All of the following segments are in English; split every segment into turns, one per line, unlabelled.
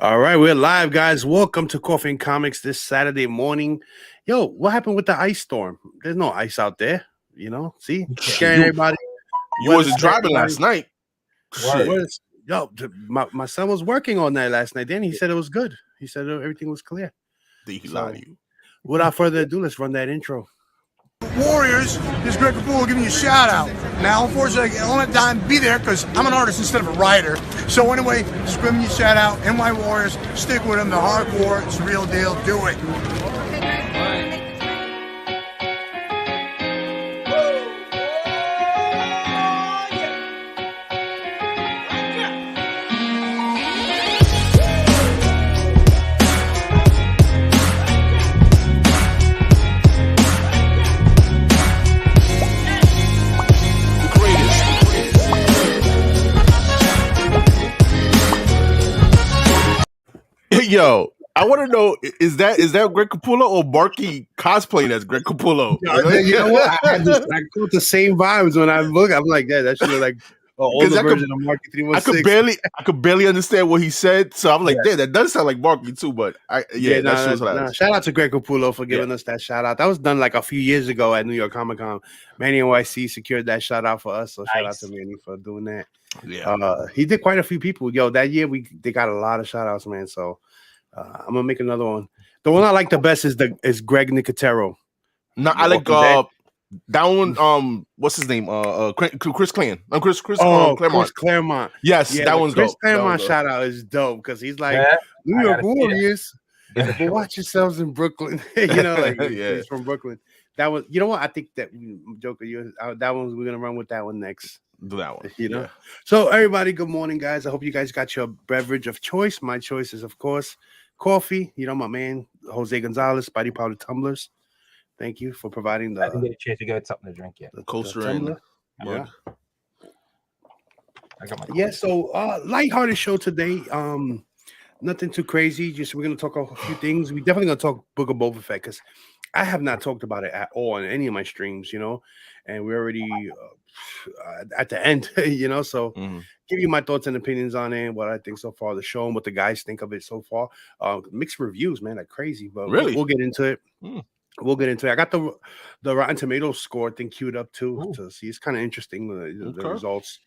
All right, we're live, guys. Welcome to Coffee and Comics this Saturday morning. Yo, what happened with the ice storm? There's no ice out there. See, scaring everybody.
You wasn't driving last night.
Shit. My son was working on that last night. Then he said it was good. He said everything was clear.
He lied to you.
Without further ado, let's run that intro.
Warriors, this is Greg Capullo giving you a shout out. Now, unfortunately, I don't have time to be there because I'm an artist instead of a writer. So anyway, just giving you a shout out. NY Warriors, stick with them. The hardcore, it's the real deal. Do it.
Yo, I want to know, is that Greg Capullo or Marky cosplaying as Greg Capullo?
You know what? I got the same vibes when I look. I'm like, that should look like an older version of Marky 316.
I could barely understand what he said, so I'm like, damn, that does sound like Marky too. But
shout out to Greg Capullo for giving us that shout out. That was done like a few years ago at New York Comic Con. MannyNYC secured that shout out for us, so shout out to Manny for doing that.
Yeah,
he did quite a few people. Yo, that year they got a lot of shout outs, man. So I'm gonna make another one. The one I like the best is Greg Nicotero.
No, I like that one. What's his name? Chris Claremont.
Chris Claremont.
Yes, that one's
Chris
dope.
Claremont shout out is dope because he's like New York Warriors. But watch yourselves in Brooklyn. He's from Brooklyn. That was, you know what? I think that Joker, that one we're gonna run with that one next.
Do that one,
Yeah. So everybody, good morning, guys. I hope you guys got your beverage of choice. My choice is, of course, coffee. My man Jose Gonzalez, Body Powder Tumblers. Thank you for providing the.
I didn't get a chance to get something to drink yet.
The coaster and mug.
I got my
coffee. So lighthearted show today. Nothing too crazy. Just we're gonna talk a few things. We definitely gonna talk Book of Boba Fett because I have not talked about it at all on any of my streams. And we're already at the end. So give you my thoughts and opinions on it, what I think so far, the show, and what the guys think of it so far. Mixed reviews, man, like crazy, but
really,
we'll get into it. We'll get into it. I got the Rotten Tomatoes score thing queued up too to see. It's kind of interesting the results.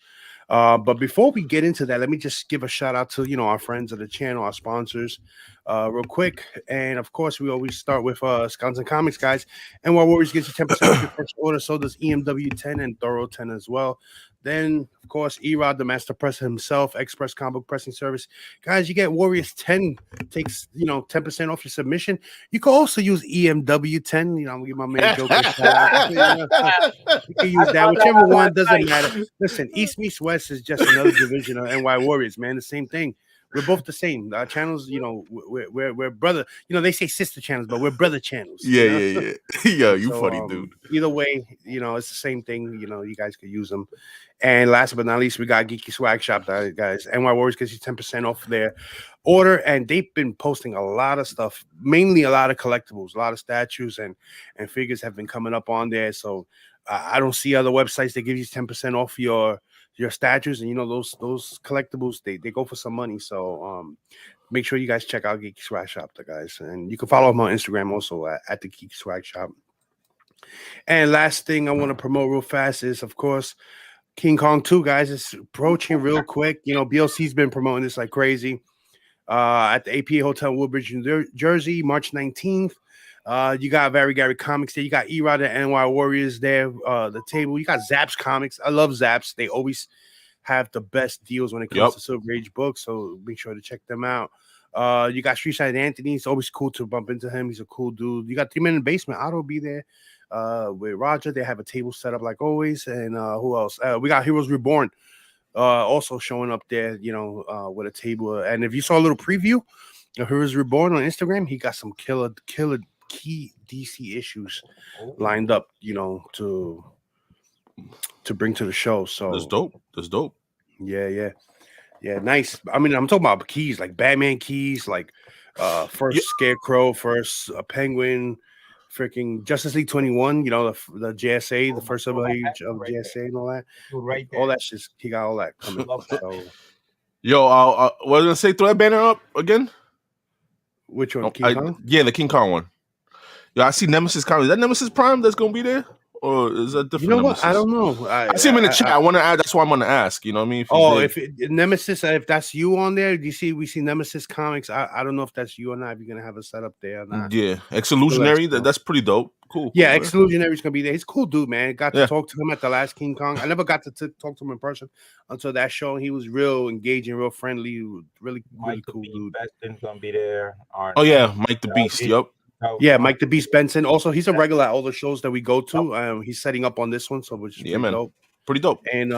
But before we get into that, let me just give a shout out to our friends of the channel, our sponsors, real quick. And of course, we always start with Scouts and Comics, guys. And while Warriors gets you 10% off your first order, so does EMW 10 and Thoro 10 as well. Then, of course, Erod, the master presser himself, Express Comic Book Pressing Service. Guys, you get Warriors 10, takes 10% off your submission. You can also use EMW 10. I'm gonna give my man Joker a shout out. You can use that, whichever one, doesn't matter. Listen, East meets West is just another division of NY Warriors, man. The same thing. We're both the same. Our channels, we're brother. They say sister channels, but we're brother channels.
Yeah. You funny dude.
Either way, it's the same thing. You guys could use them. And last but not least, we got Geeky Swag Shop, guys. NY Warriors gets you 10% off their order, and they've been posting a lot of stuff, mainly a lot of collectibles, a lot of statues and figures have been coming up on there. So I don't see other websites that give you 10% off your statues, and those collectibles they go for some money. So make sure you guys check out Geeky Swag Shop, guys, and you can follow them on Instagram also at the Geeky Swag Shop. And last thing I want to promote real fast is, of course, King Kong 2, guys. It's approaching real quick. BLC's been promoting this like crazy at the APA Hotel Woodbridge, New Jersey, March 19th. You got Very Gary Comics there. You got Erod and NY Warriors there. The table. You got Zaps Comics. I love Zaps. They always have the best deals when it comes to Silver Age books. So make sure to check them out. You got Street Side Anthony. It's always cool to bump into him. He's a cool dude. You got 3 Men in the Basement. Otto will be there. With Roger, they have a table set up like always. And who else? We got Heroes Reborn. Also showing up there. With a table. And if you saw a little preview of Heroes Reborn on Instagram, he got some killer key DC issues lined up, to bring to the show. So
that's dope.
Yeah, nice. I mean, I'm talking about keys, like Batman keys, like first Scarecrow, first Penguin, freaking Justice League 21, the JSA, the first age of JSA and all that.
Right there.
All that shit, he got all that coming up. So
Yo, what was I gonna say? Throw that banner up again.
Which one? King Kong?
Yeah, the King Kong one. Yo, I see Nemesis Prime. Is that Nemesis Prime that's gonna be there, or is that different?
You know
Nemesis?
what? I don't know.
I see him in the chat. I want to add. That's why I'm gonna ask. You know what I mean?
If Nemesis, if that's you on there, we see Nemesis Comics. I don't know if that's you or not. If you're gonna have a setup there or not.
Yeah, Ex-Illusionary. That's pretty dope. Cool.
Yeah,
man.
Ex-Illusionary's gonna be there. He's a cool dude, man. Got to talk to him at the last King Kong. I never got to talk to him in person until that show. He was real engaging, real friendly, really cool dude.
Beston's gonna be there.
Oh yeah, Mike the Beast. Yep.
Yeah, Mike the Beast Benson. Also, he's a regular at all the shows that we go to. He's setting up on this one, so which is pretty dope.
Pretty dope.
And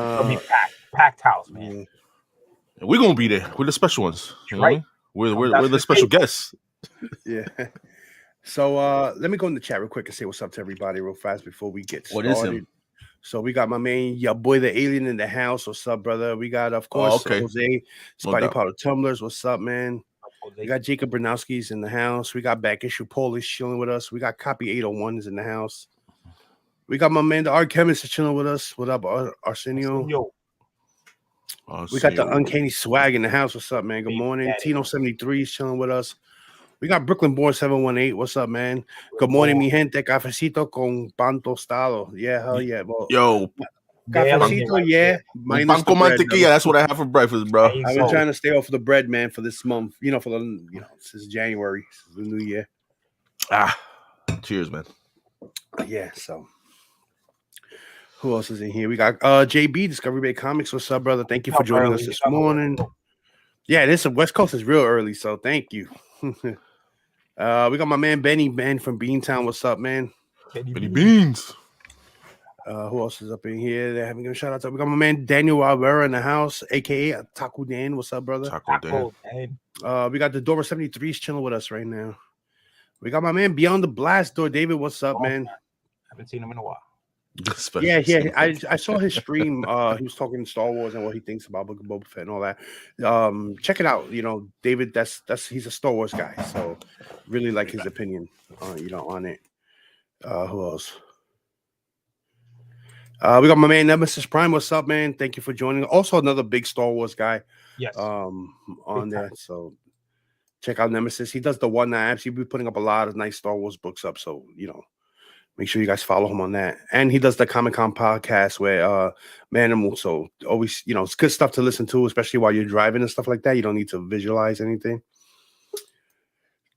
packed house, man.
Yeah. We're gonna be there. We're the special ones. You know
right.
We're the special guests.
Yeah. So let me go in the chat real quick and say what's up to everybody real fast before we get started.
What is him?
So we got my man, your boy the alien in the house. What's up, brother? We got, of course, Jose, Spidey Powder Tumblers. What's up, man? We got Jacob Bernowski's in the house. We got Back Issue Polish chilling with us. We got Copy 801's in the house. We got my man, the Art Kemist, chilling with us. What up, Arsenio? We got the Uncanny Swag in the house. What's up, man? Good morning. Tino73 is chilling with us. We got Brooklyn Born 718. What's up, man? Good morning, mi gente. Cafecito con pan tostado. Yeah, hell yeah. Well,
yo,
cafecito, yeah.
Pan con mantequilla. That's what I have for breakfast, bro.
I've been trying to stay off of the bread, man, for this month. Since January, the new year.
Cheers, man.
Yeah. So, who else is in here? We got JB Discovery Bay Comics. What's up, brother? Thank you for joining us this morning. Yeah, this West Coast is real early, so thank you. We got my man Benny from Beantown. What's up, man?
Benny Beans.
Who else is up in here? They're having a shout out to. We got my man Daniel Alvera in the house, aka Taku Dan. What's up, brother?
Taco
Dan.
We got the Dora 73s chilling with us right now. We got my man Beyond the Blast Door. David, what's up, man?
Haven't seen him in a while.
Yeah. I saw his stream. He was talking Star Wars and what he thinks about Book of Boba Fett and all that. Check it out. David, that's he's a Star Wars guy, so really like his opinion on it. Who else? We got my man Nemesis Prime. What's up, man? Thank you for joining. Also, another big Star Wars guy.
Yes.
On there. So check out Nemesis. He does the One Apps. He'll be putting up a lot of nice Star Wars books up. So make sure you guys follow him on that. And he does the Comic-Con podcast where Manimal. So always, it's good stuff to listen to, especially while you're driving and stuff like that. You don't need to visualize anything.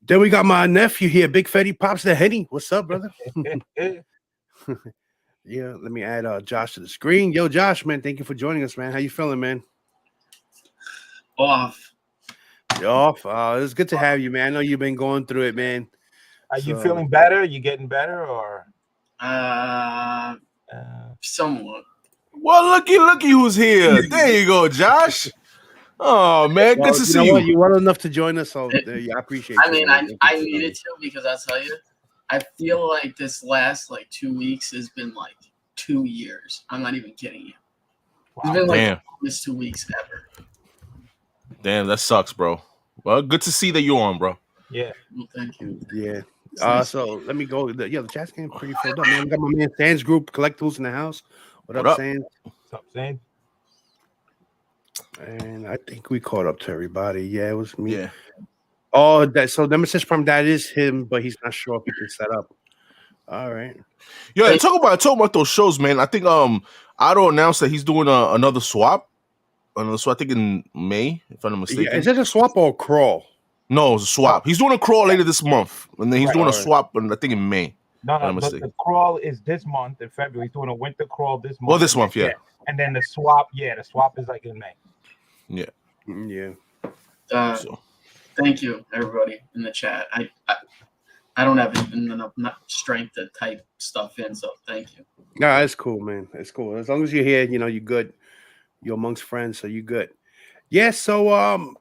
Then we got my nephew here, Big Fetty Pops the Henny. What's up, brother? Yeah, let me add Josh to the screen. Yo, Josh, man, thank you for joining us, man. How you feeling, man?
Off.
You're off. It's good to have you, man. I know you've been going through it, man.
Are you feeling better? You getting better, or?
Somewhat.
Well, looky who's here. There you go, Josh. Oh man, good to see you.
You well enough to join us, so I appreciate it.
I mean, I needed to, because I'll tell you, I feel like this last 2 weeks has been 2 years. I'm not even kidding you. Wow. It's been the longest 2 weeks ever.
Damn, that sucks, bro. Well, good to see that you're on, bro.
Yeah.
Well, thank you.
Yeah. So let me go. The chat's getting pretty filled up, man. We got my man Sans Group Collectibles in the house. What up, Sans?
What's up, Sans?
And I think we caught up to everybody. Yeah, it was me.
Yeah.
Oh, so Nemesis Prime, that is him, but he's not sure if he can set up. All right.
Yeah, talk about those shows, man. I think Otto announced that he's doing another swap. So I think in May, if I'm not mistaken.
Yeah, is it a swap or a crawl?
No, it's a swap. He's doing a crawl later this month, and then he's doing a swap, I think in May.
No, the crawl is this month in February. He's doing a winter crawl this month.
Well, this month, yeah.
And then the swap is in May.
Yeah.
Yeah.
Thank you, everybody in the chat. I don't have even enough strength to type stuff in, so thank you.
No, it's cool, man. It's cool. As long as you're here, you're good. You're amongst friends, so you're good. Yeah, so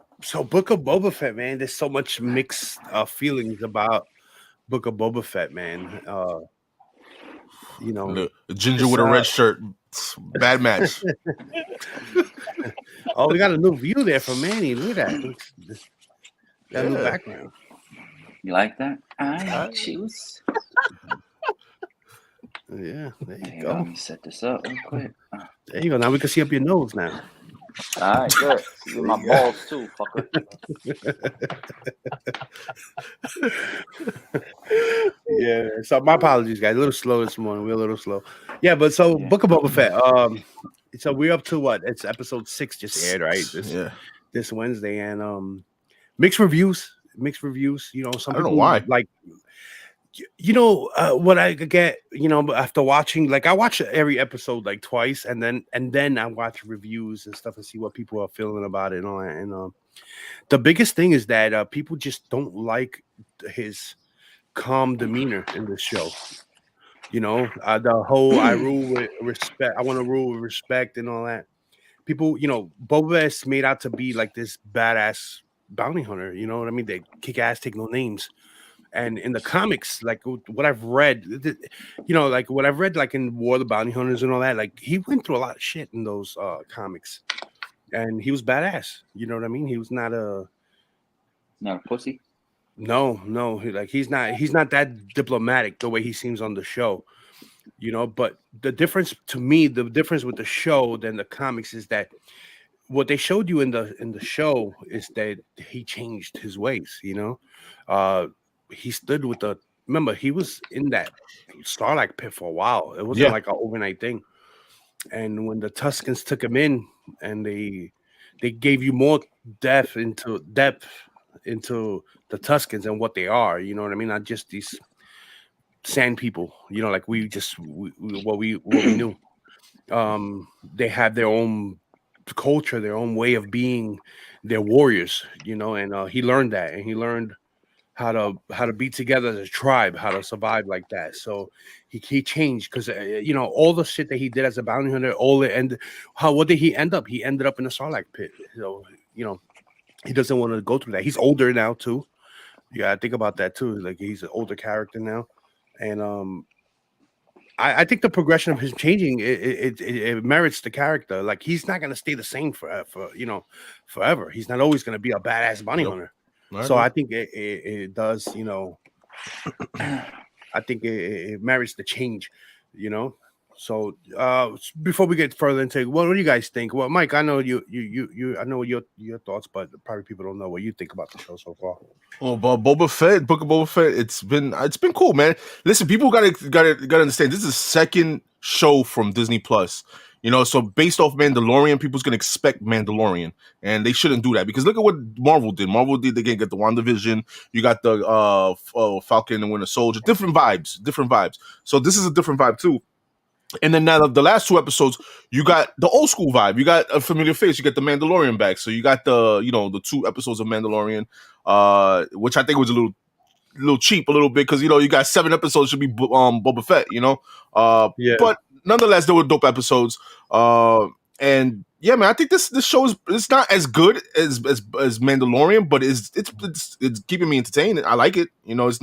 Book of Boba Fett, man. There's so much mixed feelings about Book of Boba Fett, man.
The ginger with a red shirt. Bad match.
Oh, we got a new view there from Manny. Look at that. Got a new background.
You like that? I choose.
Yeah, there you
go.
go.
Let me set this up real quick.
There you go. Now we can see up your nose now.
All right, good. See my balls too, fucker.
Yeah. So my apologies, guys. A little slow this morning. We're a little slow. Yeah, but so
Yeah.
Book of Boba Fett. So we're up to what? It's episode 6 just aired, right? This Wednesday, and mixed reviews. You know, some
I don't know
people
why.
like. You know what I get. You know, after watching, like I watch every episode like twice, and then I watch reviews and stuff and see what people are feeling about it and all that. And the biggest thing is that people just don't like his calm demeanor in this show. You know, the whole I rule with respect. I want to rule with respect and all that. People, you know, Boba is made out to be like this badass bounty hunter. You know what I mean? They kick ass, take no names. And in the comics, like what I've read, you know, like what I've read, like in War of the Bounty Hunters and all that, like he went through a lot of shit in those comics, and he was badass. You know what I mean? He was not a
pussy.
No, he's not that diplomatic the way he seems on the show. You know, but the difference to me, the difference with the show than the comics is that what they showed you in the show is that he changed his ways. You know, he stood with the. Remember, he was in that Starlight pit for a while. It wasn't like an overnight thing. And when the Tuscans took him in, and they gave you more depth into the Tuscans and what they are. You know what I mean? Not just these sand people. You know, like what we knew. They have their own culture, their own way of being. They're warriors. You know, and he learned that, and he learned how to be together as a tribe, how to survive like that. So he changed because you know all the shit that he did as a bounty hunter, what did he end up? He ended up in a Sarlacc pit. So you know he doesn't want to go through that. He's older now too. Yeah, I think about that too. Like he's an older character now, and I think the progression of his changing it merits the character. Like he's not gonna stay the same for you know forever. He's not always gonna be a badass bounty hunter. So I think it does, you know. I think it merits the change, you know. So before we get further into what do you guys think? Well, Mike, I know you I know your thoughts, but probably people don't know what you think about the show so far.
Oh, but Boba Fett, Book of Boba Fett, it's been cool, man. Listen, people gotta understand this is the second show from Disney Plus. You know, so based off Mandalorian, people's gonna expect Mandalorian, and they shouldn't do that because look at what Marvel did. They get the WandaVision, you got the Falcon and Winter Soldier, different vibes. So this is a different vibe too. And then now the last 2 episodes, you got the old school vibe. You got a familiar face. You got the Mandalorian back. So you got the 2 episodes of Mandalorian, which I think was a little cheap, a little bit because you got 7 episodes should be Boba Fett. But nonetheless, they were dope episodes. And yeah, man, I think this show it's not as good as Mandalorian, but it's keeping me entertained. I like it. It's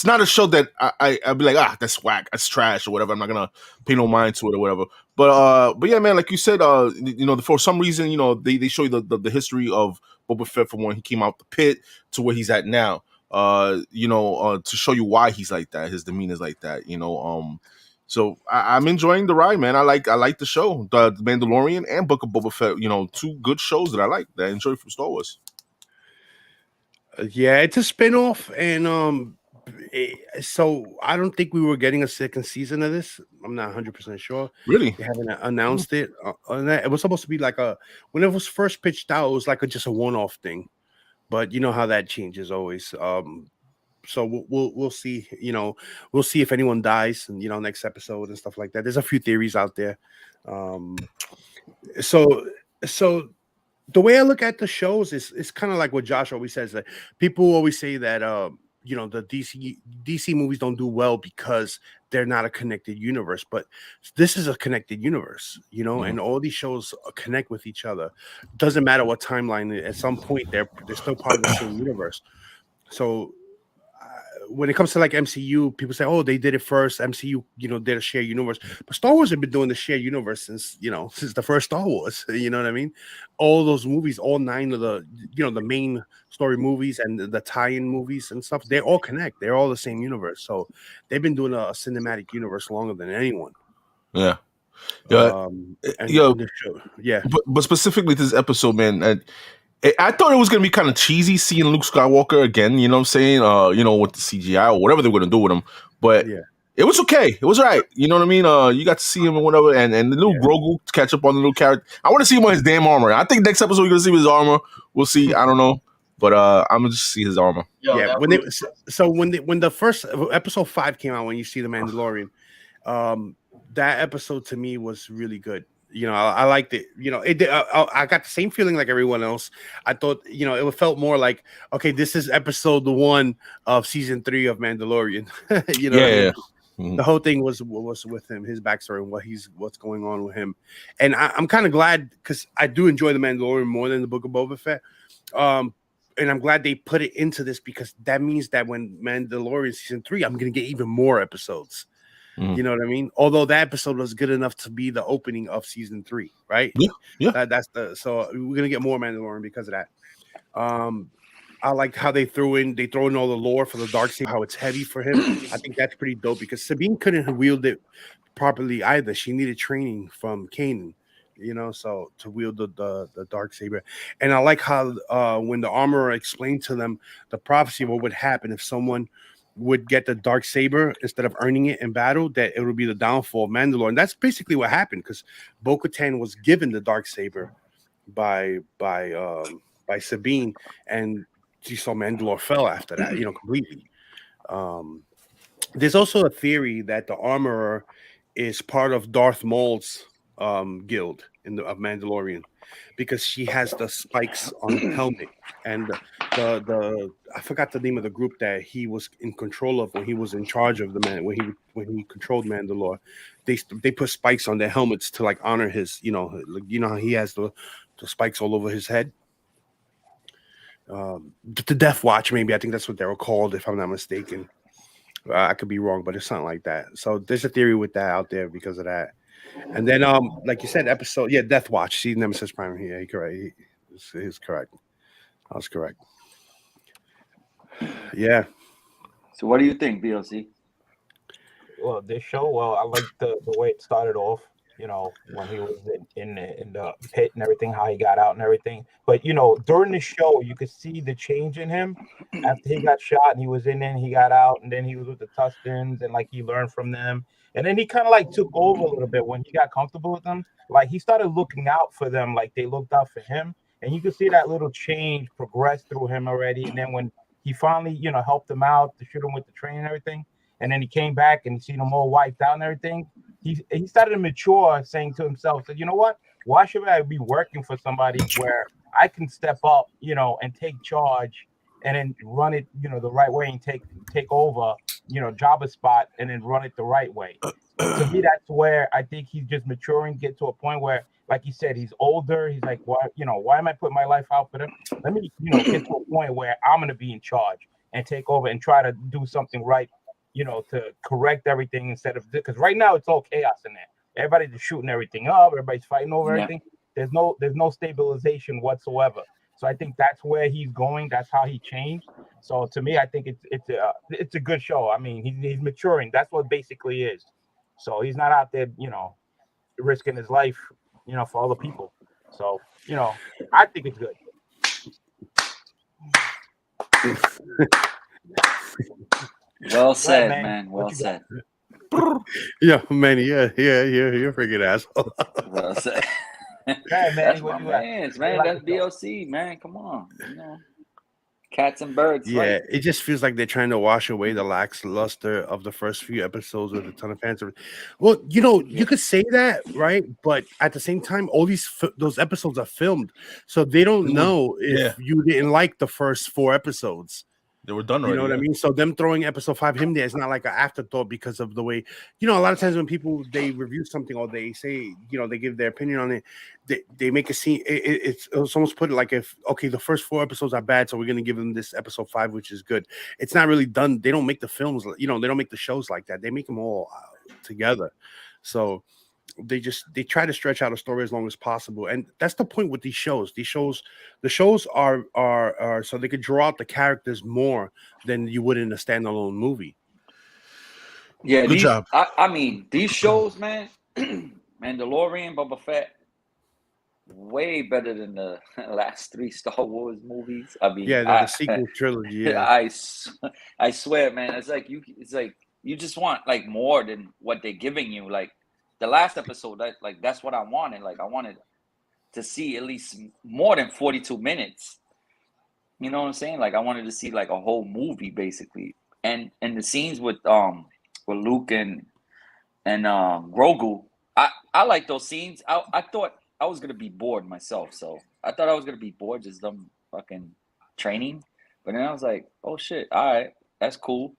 not a show that I'd be like, that's whack, that's trash or whatever. I'm not gonna pay no mind to it or whatever. But yeah, man, like you said, for some reason, they show you the history of Boba Fett from when he came out the pit to where he's at now. To show you why he's like that, his demeanor is like that. So I'm enjoying the ride, man. I like the show, the Mandalorian and Book of Boba Fett. 2 good shows that I enjoy from Star Wars.
Yeah, it's a spinoff, and so I don't think we were getting a second season of this. I'm not 100% sure.
Really?
They haven't announced it. It was supposed to be like when it was first pitched out, it was like just a one-off thing. But you know how that changes always. So we'll see. We'll see if anyone dies, and next episode and stuff like that. There's a few theories out there. So the way I look at the shows is kind of like what Josh always says, that people always say that the DC movies don't do well because they're not a connected universe, but this is a connected universe, and all these shows connect with each other. Doesn't matter what timeline. At some point, they're still part of the same universe. So when it comes to like MCU, people say, "Oh, they did it first." MCU, did a shared universe, but Star Wars have been doing the shared universe since the first Star Wars. You know what I mean? All those movies, all 9 of the the main story movies and the tie-in movies and stuff, they all connect. They're all the same universe. So they've been doing a cinematic universe longer than anyone.
Yeah. Yeah,
And
yo,
the show, yeah.
but specifically this episode, man, I thought it was gonna be kind of cheesy seeing Luke Skywalker again. You know what I'm saying? You know, with the CGI or whatever they were gonna do with him, but.
Yeah.
It was okay. It was right. You know what I mean? You got to see him and whatever, and the little Grogu to catch up on the little character. I want to see him on his damn armor. I think next episode we're gonna see his armor. We'll see. I don't know, but I'm gonna just see his armor.
Yeah. When the first episode 5 came out, when you see the Mandalorian, that episode to me was really good. You know, I liked it. You know, I got the same feeling like everyone else. I thought, you know, it felt more like, okay, this is episode 1 of season 3 of Mandalorian. You know, what I mean? Mm-hmm. The whole thing was with him, his backstory, and what's going on with him. And I'm kind of glad, because I do enjoy the Mandalorian more than the Book of Boba Fett. And I'm glad they put it into this, because that means that when Mandalorian season 3, I'm gonna get even more episodes. You know what I mean? Although that episode was good enough to be the opening of season 3, right?
Yeah.
So we're gonna get more Mandalorian because of that. I like how they throw in all the lore for the Darksaber, how it's heavy for him. I think that's pretty dope, because Sabine couldn't wield it properly either. She needed training from Kanan, you know, so to wield the Darksaber. And I like how when the armorer explained to them the prophecy of what would happen if someone would get the Darksaber instead of earning it in battle, that it would be the downfall of Mandalore. And that's basically what happened, because Bo-Katan was given the Darksaber by Sabine, and she saw Mandalore fell after that, you know, completely. There's also a theory that the armorer is part of Darth Maul's guild of Mandalorian, because she has the spikes on the helmet, and the I forgot the name of the group that he was in control of when he was in charge of the man, when he controlled Mandalore. They put spikes on their helmets to like honor his, you know how he has the spikes all over his head. The Death Watch, maybe. I think that's what they were called, if I'm not mistaken. I could be wrong, but it's something like that. So there's a theory with that out there because of that. And then, like you said, Death Watch. See, Nemesis Prime. Yeah, correct. He's correct. I was correct. Yeah.
So what do you think, BLC?
Well, this show, I like the way it started off. You know, when he was in the pit and everything, how he got out and everything. But, you know, during the show, you could see the change in him after he got shot and he was in there and he got out, and then he was with the Tuscans and, like, he learned from them. And then he kind of, like, took over a little bit when he got comfortable with them. Like, he started looking out for them like they looked out for him. And you could see that little change progress through him already. And then when he finally, you know, helped them out to shoot him with the train and everything, and then he came back and he seen them all wiped out and everything, he started to mature, saying to himself, that, you know what, why should I be working for somebody where I can step up, you know, and take charge and then run it, you know, the right way, and take over, you know, Jabba's spot and then run it the right way. To me, that's where I think he's just maturing, get to a point where, like you said, he's older. He's like, why am I putting my life out for them? Let me, you know, get to a point where I'm going to be in charge and take over and try to do something right, you know, to correct everything instead of, because right now it's all chaos in there. Everybody's just shooting everything up. Everybody's fighting over everything. There's no stabilization whatsoever. So I think that's where he's going. That's how he changed. So to me, I think it's a good show. I mean, he's maturing. That's what basically is. So he's not out there, you know, risking his life, you know, for other people. So, you know, I think it's good.
Well said, man. Well said.
Yeah, Manny. Yeah, you're a freaking asshole.
Well said.
Yeah,
That's my man. That's BLC, man. Come on, you know, cats and birds.
Yeah,
right?
it just feels like they're trying to wash away the lackluster of the first few episodes with a ton of fans. Well, you know, you could say that, right? But at the same time, all those episodes are filmed, so they don't know if you didn't like the first 4 episodes.
They were done already.
You know what I mean? So them throwing episode 5 him there is not like an afterthought, because of the way, you know, a lot of times when people, they review something or they say, you know, they give their opinion on it, they make a scene. It's almost put it like, if, okay, the first 4 episodes are bad, so we're going to give them this episode 5, which is good. It's not really done. They don't make the films, you know, they don't make the shows like that. They make them all together. So they try to stretch out a story as long as possible, and that's the point with these shows. The shows are so they could draw out the characters more than you would in a standalone movie.
Yeah,
Good job.
I mean, these shows, man, Mandalorian, Boba Fett, way better than the last 3 Star Wars movies. I mean,
Yeah, the sequel trilogy. Yeah,
I swear, man, it's like you just want like more than what they're giving you. Like the last episode, that's what I wanted. Like I wanted to see at least more than 42 minutes. You know what I'm saying? Like I wanted to see like a whole movie basically. And the scenes with Luke and Grogu, I like those scenes. I thought I was gonna be bored myself, so I thought I was gonna be bored just them fucking training. But then I was like, oh shit, all right, that's cool.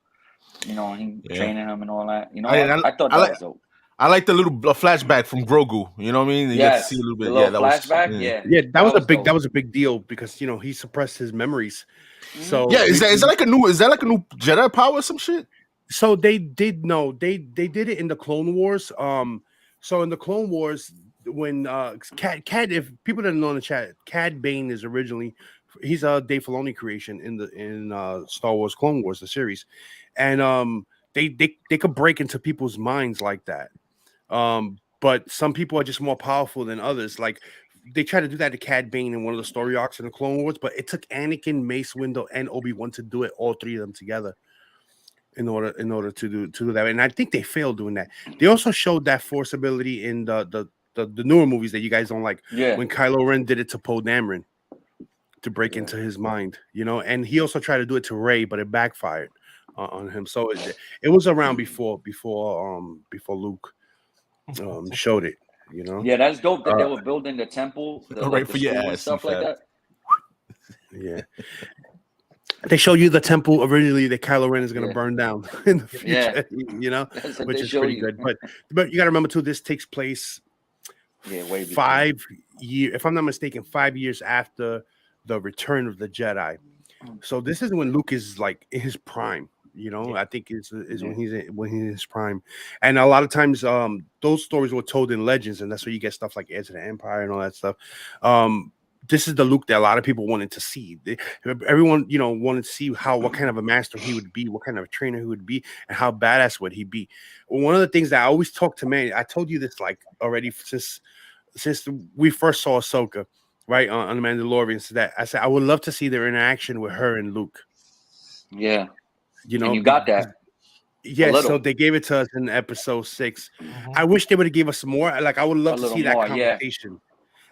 You know, he training him and all that. You know, I thought that was dope.
I like the little flashback from Grogu. You know what I mean? You get to see a little bit.
The little flashback.
Yeah, that was a big deal because he suppressed his memories. So
is that like a new Jedi power or some shit?
So they did it in the Clone Wars. So in the Clone Wars, when Cad, if people didn't know in the chat, Cad Bane is originally he's a Dave Filoni creation in Star Wars Clone Wars, the series, and they could break into people's minds like that. But some people are just more powerful than others. Like they tried to do that to Cad Bane in one of the story arcs in the Clone Wars, but it took Anakin, Mace Windu, and Obi-Wan to do it, all 3 of them together, in order to do that. And I think they failed doing that. They also showed that force ability in the newer movies that you guys don't like.
Yeah.
When Kylo Ren did it to Poe Dameron to break into his mind, and he also tried to do it to Rey, but it backfired on him. So it was around before Luke showed it.
Yeah, that's dope that they were building the temple,
right for your ass,
stuff like that.
Yeah. They show you the temple originally that Kylo Ren is going to burn down in the future, which is pretty good. But you got to remember too, this takes place
way
5 years, if I'm not mistaken, 5 years after the Return of the Jedi. So this is when Luke is like in his prime. I think is when he's in his prime, and a lot of times those stories were told in legends, and that's where you get stuff like Edge of the Empire and all that stuff. This is the Luke that a lot of people wanted to see. Everyone, wanted to see what kind of a master he would be, what kind of a trainer he would be, and how badass would he be. One of the things that I always talk to Manny, I told you this like already since we first saw Ahsoka, right, on the Mandalorian. So that I said I would love to see their interaction with her and Luke.
Yeah. And you got that.
Yes, so they gave it to us in episode 6. I wish they would have gave us more. Like I would love to see that conversation.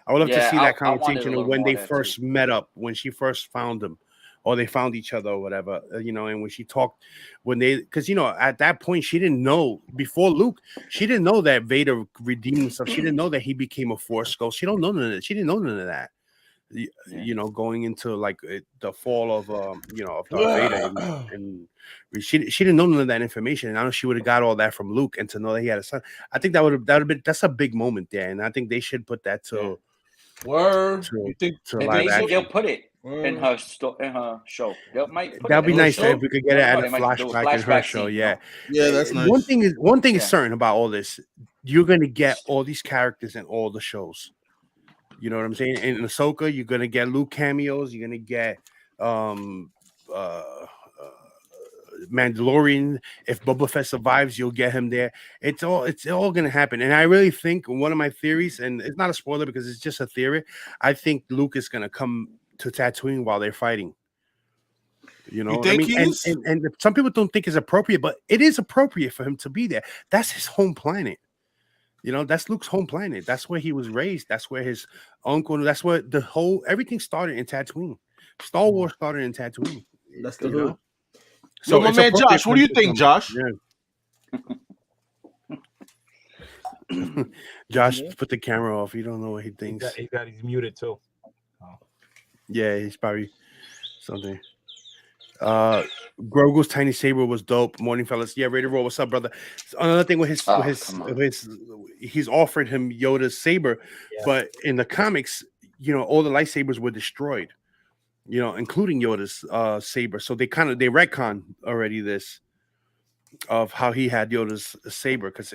I would love to see that conversation of when they first met up, when she first found him, or they found each other or whatever, and when she talked, because at that point she didn't know, before Luke, she didn't know that Vader redeemed himself. She didn't know that he became a Force ghost. She didn't know none of that. Going into like the fall of of Darth Vader, and she didn't know none of that information. And I know she would have got all that from Luke, and to know that he had a son, I think that would have been that's a big moment there, and I think they should put that to
you think they'll put it in her show?
That'd be nice if we could get it at a flashback in her show. Yeah,
that's nice.
One thing is certain about all this: you're gonna get all these characters in all the shows. You know what I'm saying? In Ahsoka, you're gonna get Luke cameos. You're gonna get Mandalorian. If Boba Fett survives, you'll get him there. It's all gonna happen. And I really think one of my theories, and it's not a spoiler because it's just a theory, I think Luke is gonna come to Tatooine while they're fighting. You think and some people don't think it's appropriate, but it is appropriate for him to be there. That's his home planet. That's Luke's home planet. That's where he was raised. That's where his uncle. That's where everything started in Tatooine. Star Wars started in Tatooine.
That's the hood.
So
my man Josh, what do you think, Josh?
Yeah. Josh, put the camera off. You don't know what he thinks.
He's muted too. Oh.
Yeah, he's probably something. Grogu's tiny saber was dope. Morning, fellas. Yeah, Raider Roll. What's up, brother? Another thing with he's offered him Yoda's saber, but in the comics, all the lightsabers were destroyed. Including Yoda's saber. So they retcon already this of how he had Yoda's saber because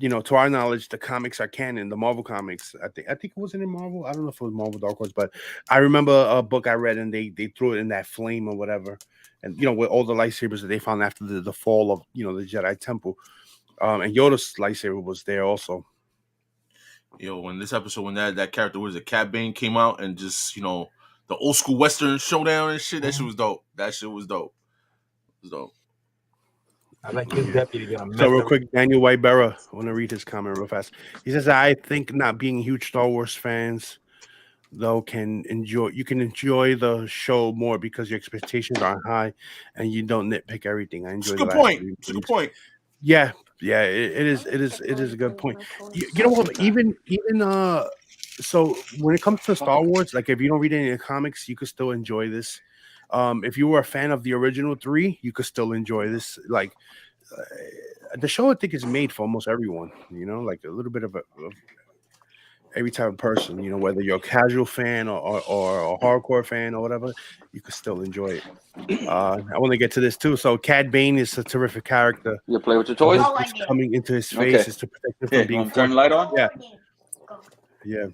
to our knowledge, the comics are canon. The Marvel comics, I think it wasn't in Marvel. I don't know if it was Marvel Dark Horse, but I remember a book I read and they threw it in that flame or whatever, and with all the lightsabers that they found after the fall of the Jedi Temple, and Yoda's lightsaber was there also.
Yo, when this episode, when that character was Cad Bane came out and just the old school Western showdown and shit, that shit was dope. That shit was dope. It was dope.
I like his deputy gonna mess
So real
up.
quick, Daniel Whiteborough, I want to read his comment real fast. He says, "I think not being huge Star Wars fans, though, can enjoy the show more because your expectations aren't high and you don't nitpick everything. I enjoy
It's a
the
good
last
point.
3
It's a good
movies."
point.
Yeah, it is a good point. You know what? Even so when it comes to Star Wars, like if you don't read any of the comics, you could still enjoy this. If you were a fan of the original 3, you could still enjoy this. Like the show, I think, is made for almost everyone. Like a little bit of every type of person. Whether you're a casual fan or a hardcore fan or whatever, you could still enjoy it. I want to get to this too. So Cad Bane is a terrific character.
You play with your toys?
What's coming into his face is to protect him from being
forced. Turn the light on.
Yeah.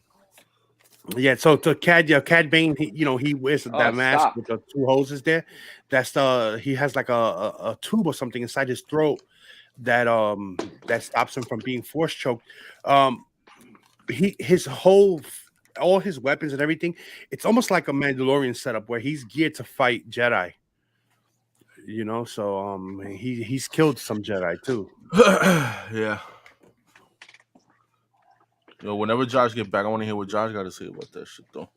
So to Cad Bane, he wears that mask with the 2 hoses there. That's he has like a tube or something inside his throat that stops him from being force choked. All his weapons and everything, it's almost like a Mandalorian setup where he's geared to fight Jedi. So he's killed some Jedi too.
Yeah. Yo, whenever Josh get back, I want to hear what Josh got to say about that shit though.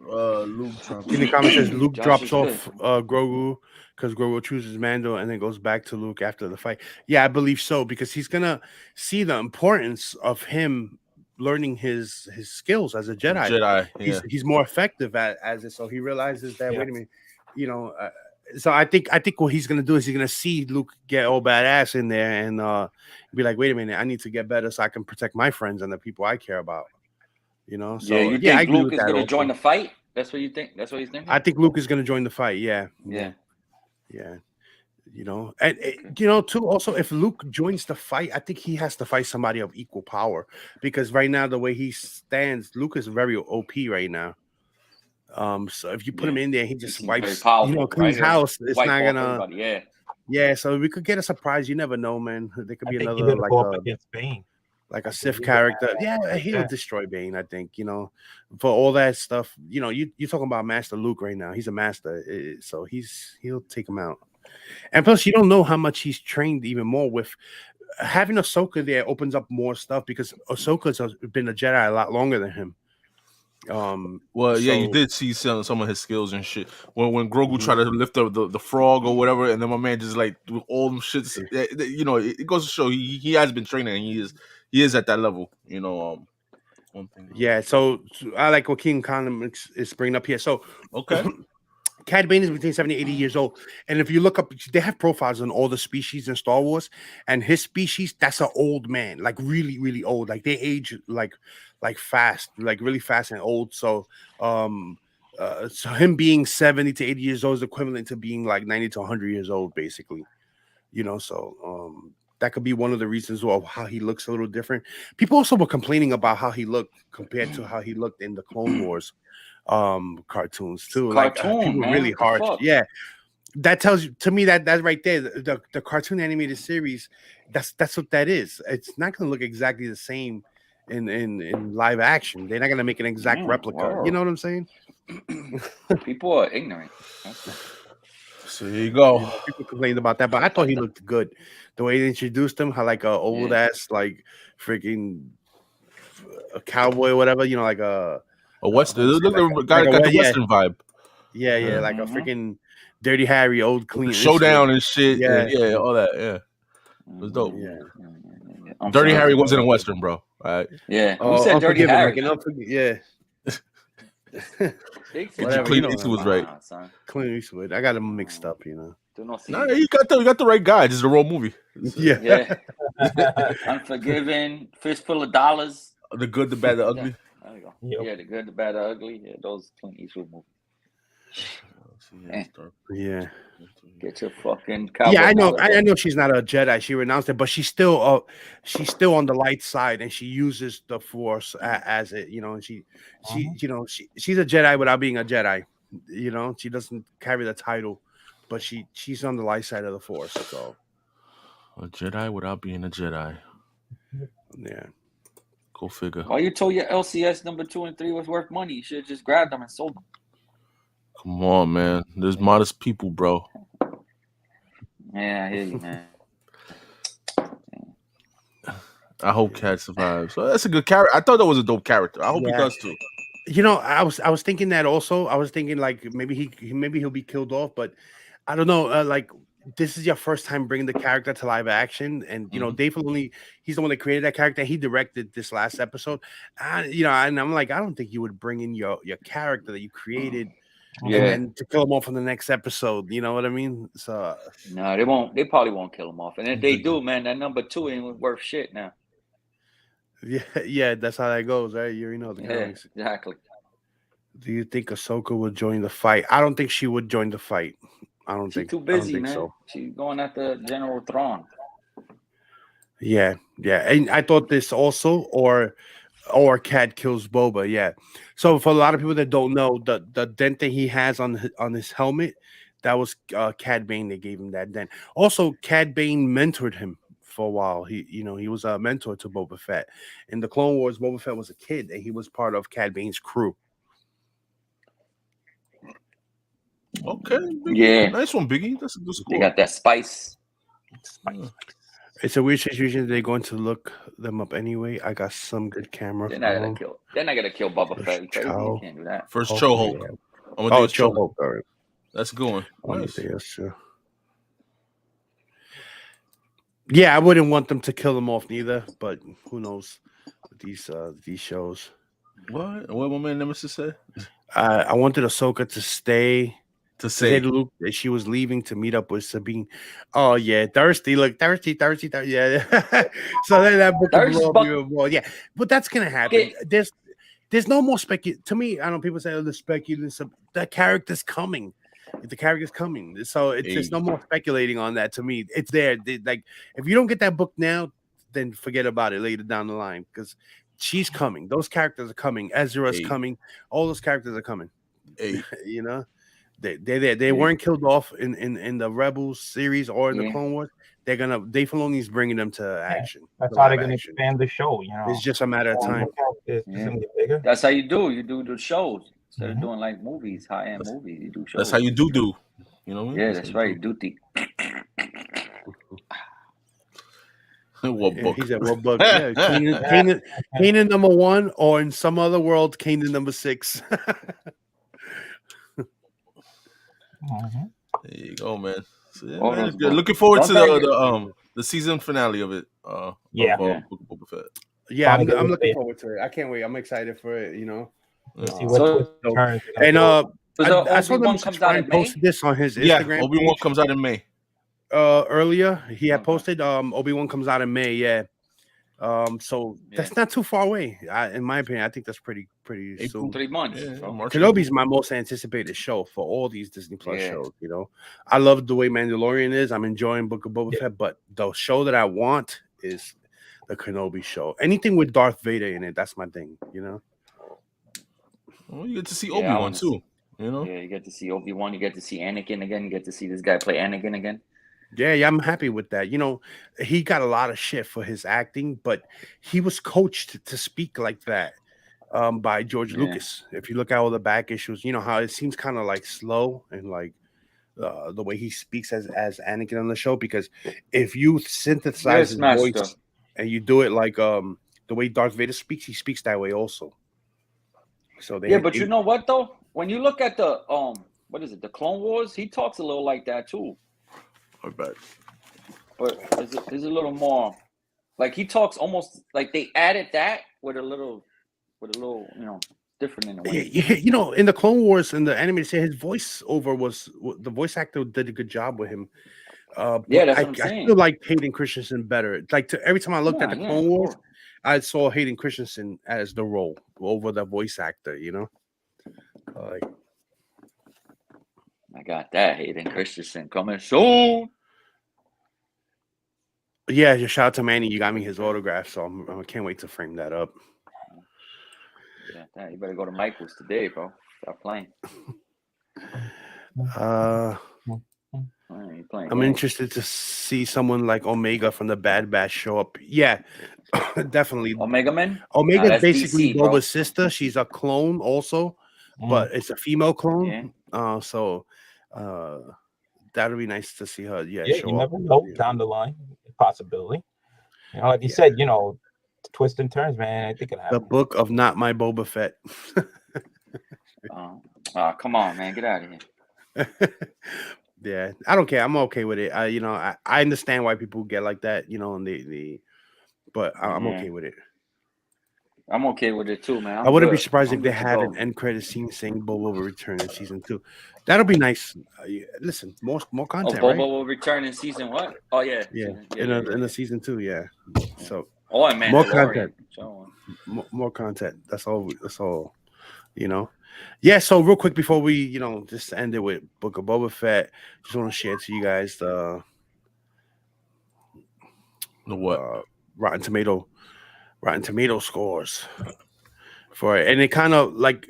Luke
in the comment says Luke drops off Grogu because Grogu chooses Mando and then goes back to Luke after the fight. Yeah, I believe so, because he's gonna see the importance of him learning his skills as a Jedi. He's more effective as it, so he realizes that wait a minute, so I think what he's gonna do is he's gonna see Luke get all badass in there and be like, wait a minute, I need to get better so I can protect my friends and the people I care about. So
you think Luke is gonna join the fight? That's what you think? That's what you think?
I think Luke is gonna join the fight. Yeah. And too. Also, if Luke joins the fight, I think he has to fight somebody of equal power, because right now the way he stands, Luke is very OP right now. So if you put him in there, he just wipes, cleans house. It's not gonna. Yeah. So we could get a surprise. You never know, man. There could be another
against Bane.
Like a Sith character. Yeah, he'll destroy Bane, I think, for all that stuff. You're talking about Master Luke right now. He's a master, so he'll take him out. And plus, you don't know how much he's trained even more. With having Ahsoka there opens up more stuff, because Ahsoka's been a Jedi a lot longer than him.
You did see some of his skills and shit. When Grogu tried to lift up the frog or whatever, and then my man just like do all them shits. It goes to show he has been training, and he is at that level. One thing.
Yeah. So I like what King Khan is bringing up here. So
okay.
Cad Bane is between 70 and 80 years old. And if you look up, they have profiles on all the species in Star Wars. And his species, that's an old man, like really, really old. Like they age like fast, like really fast and old. So so him being 70 to 80 years old is equivalent to being like 90 to 100 years old, basically. So that could be one of the reasons of how he looks a little different. People also were complaining about how he looked compared to how he looked in the Clone Wars cartoons too. People really harsh. Yeah, that tells you to me that right there, the cartoon animated series, that's what that is. It's not going to look exactly the same in live action. They're not going to make an exact replica. Wow. You know what I'm saying?
People are ignorant.
So here you go.
People complained about that, but I thought he looked good. The way they introduced him, how like a old ass like freaking a cowboy or whatever. Like a
Western, got the Western vibe.
Yeah, like a freaking Dirty Harry, old clean
showdown and shit. Yeah, all that. Yeah, it was dope. Yeah. Dirty Harry wasn't a Western, bro. All right.
Yeah, who said Dirty Harry?
Clint
Eastwood was right.
Clint Eastwood. I got him mixed up,
No, you got the right guy. This is the wrong movie.
Yeah.
Unforgiven, Fistful of Dollars.
The Good, the Bad, the Ugly.
There you go. Yep. Yeah, The Good, the Bad, the Ugly. Yeah, those Clint Eastwood movies.
Yeah.
Get your fucking cowboy.
Yeah, I know she's not a Jedi. She renounced it, but she's still on the light side, and she uses the Force as it. And she's a Jedi without being a Jedi. She doesn't carry the title, but she's on the light side of the Force. So
a Jedi without being a Jedi.
Yeah.
Go figure.
Why you told your LCS number 2 and 3 was worth money? You should have just grabbed them and sold them.
Come on, man. There's modest people, bro.
Yeah, I hear you, man.
I hope Cat survives. So that's a good character. I thought that was a dope character. I hope he
Yeah.
does too.
You know, I was thinking that also. I was thinking like maybe he'll be killed off, but I don't know. Like this is your first time bringing the character to live action, and you know Dave Filoni, he's the one that created that character. He directed this last episode, you know, and I'm like, I don't think you would bring in your character that you created, and to kill him off in the next episode. You know what I mean? So
no, they won't. They probably won't kill him off, and if they do, man, that number 2 ain't worth shit now.
Yeah, that's how that goes, right? You already know the comics.
Exactly.
Do you think Ahsoka would join the fight? I don't think she would join the fight. I don't
She's
think
too busy,
I don't think
man.
so.
She's going after General Thrawn.
Yeah, and I thought this also, or Cat kills Boba. Yeah. So for a lot of people that don't know, the dent that he has on his helmet, that was Cad Bane. They gave him that dent. Also, Cad Bane mentored him for a while. He was a mentor to Boba Fett. In the Clone Wars, Boba Fett was a kid, and he was part of Cad Bane's crew.
Okay. Biggie.
Yeah.
Nice one, Biggie. That's a good score.
They got that spice.
It's a weird situation. They're going to look them up anyway. I got some good camera.
They're not gonna kill. They're not gonna kill Boba Fett. You crazy? You can't do that.
First Cho'Hulk.
Oh, Cho'Hulk. All right.
That's going. Nice.
Yeah, I wouldn't want them to kill them off neither, but who knows with these shows.
What my man Nemesis said?
I wanted Ahsoka to stay.
To say
to Luke that she was leaving to meet up with Sabine. Oh yeah, thirsty. Look, thirsty. Yeah. So then that book will blow up. Well, yeah, but that's gonna happen. There's no more speculation. To me, I know people say, "Oh, the speculation." The character's coming. The character's coming. So there's no more speculating on that. To me, it's there. Like if you don't get that book now, then forget about it later down the line because she's coming. Those characters are coming. Ezra's coming. All those characters are coming. You know. They weren't killed off in the Rebels series or in the Clone Wars. Dave Filoni's bringing them to action.
That's how they're going to expand the show. You know,
it's just a matter of time.
Bigger. That's how you do. You do the shows instead of doing like movies, high-end movies. You do shows.
That's how you do. You know what I mean?
Yeah, that's right. Duty.
What book? He said, "What book?" Yeah, Kanan number 1, or in some other world, Kanan number 6.
There you go, man. So, man, looking forward to the season finale of it. Book of Boba Fett.
Yeah, I'm looking forward to it. I can't wait. I'm excited for it. You know. I saw Nemesis Prime posted this on his Instagram.
Yeah, Obi-Wan comes out in May.
Earlier he had posted Obi-Wan comes out in May. Yeah. So that's not too far away. In my opinion, I think that's pretty soon.
3 months.
Kenobi's my most anticipated show for all these Disney Plus shows. You know, I love the way Mandalorian is. I'm enjoying Book of Boba Fett, but the show that I want is the Kenobi show. Anything with Darth Vader in it, that's my thing. You know.
Well, you get to see Obi-Wan too. You know.
Yeah, you get to see Obi-Wan. You get to see Anakin again. You get to see this guy play Anakin again.
Yeah, I'm happy with that. You know, he got a lot of shit for his acting, but he was coached to speak like that by George Lucas. If you look at all the back issues, you know how it seems kind of like slow and like the way he speaks as Anakin on the show. Because if you synthesize his voice and you do it like the way Darth Vader speaks, he speaks that way also. So
but you know what though? When you look at the what is it, the Clone Wars, he talks a little like that too.
But
there's a little more, like he talks almost like they added that with a little, you know, different in a way.
You know, in the Clone Wars and the animated series, his voiceover was the voice actor did a good job with him.
That's what I'm saying.
I still like Hayden Christensen better. Like every time I looked at the Clone Wars, I saw Hayden Christensen as the role over the voice actor. You know,
I got that Hayden Christensen coming soon.
Yeah, just shout out to Manny. You got me his autograph, so I can't wait to frame that up.
Yeah, you better go to Michael's today, bro. Stop playing.
I'm interested to see someone like Omega from the Bad Batch show up. Yeah, Definitely.
Omega Man.
Omega's
That's
basically
DC, bro.
Boba's sister. She's a clone also, but it's a female clone. So that'll be nice to see her. Yeah,
Yeah,
show
you
up.
never know
Yeah.
down the line, possibility. You know, like you said, you know, twists and turns, man. I think it
The
happened.
book of Not My Boba Fett.
Come on, man, get out of here.
Yeah, I don't care. I'm okay with it. I understand why people get like that. You know, and but I'm okay with it.
I'm okay with it too, man.
I wouldn't be
good.
surprised
I'm
if they
good to
had
go.
an end credit scene saying Boba will return in season 2. That'll be nice. Listen, more content,
Boba
right?
will return in season what? Oh yeah,
Yeah,
season,
in the season 2, yeah. So
and
more
Mandalorian.
content. More content. That's all. That's all. You know. Yeah. So real quick before we, just end it with Book of Boba Fett, just want to share to you guys the
what?
Rotten Tomato scores for it, and it kind of like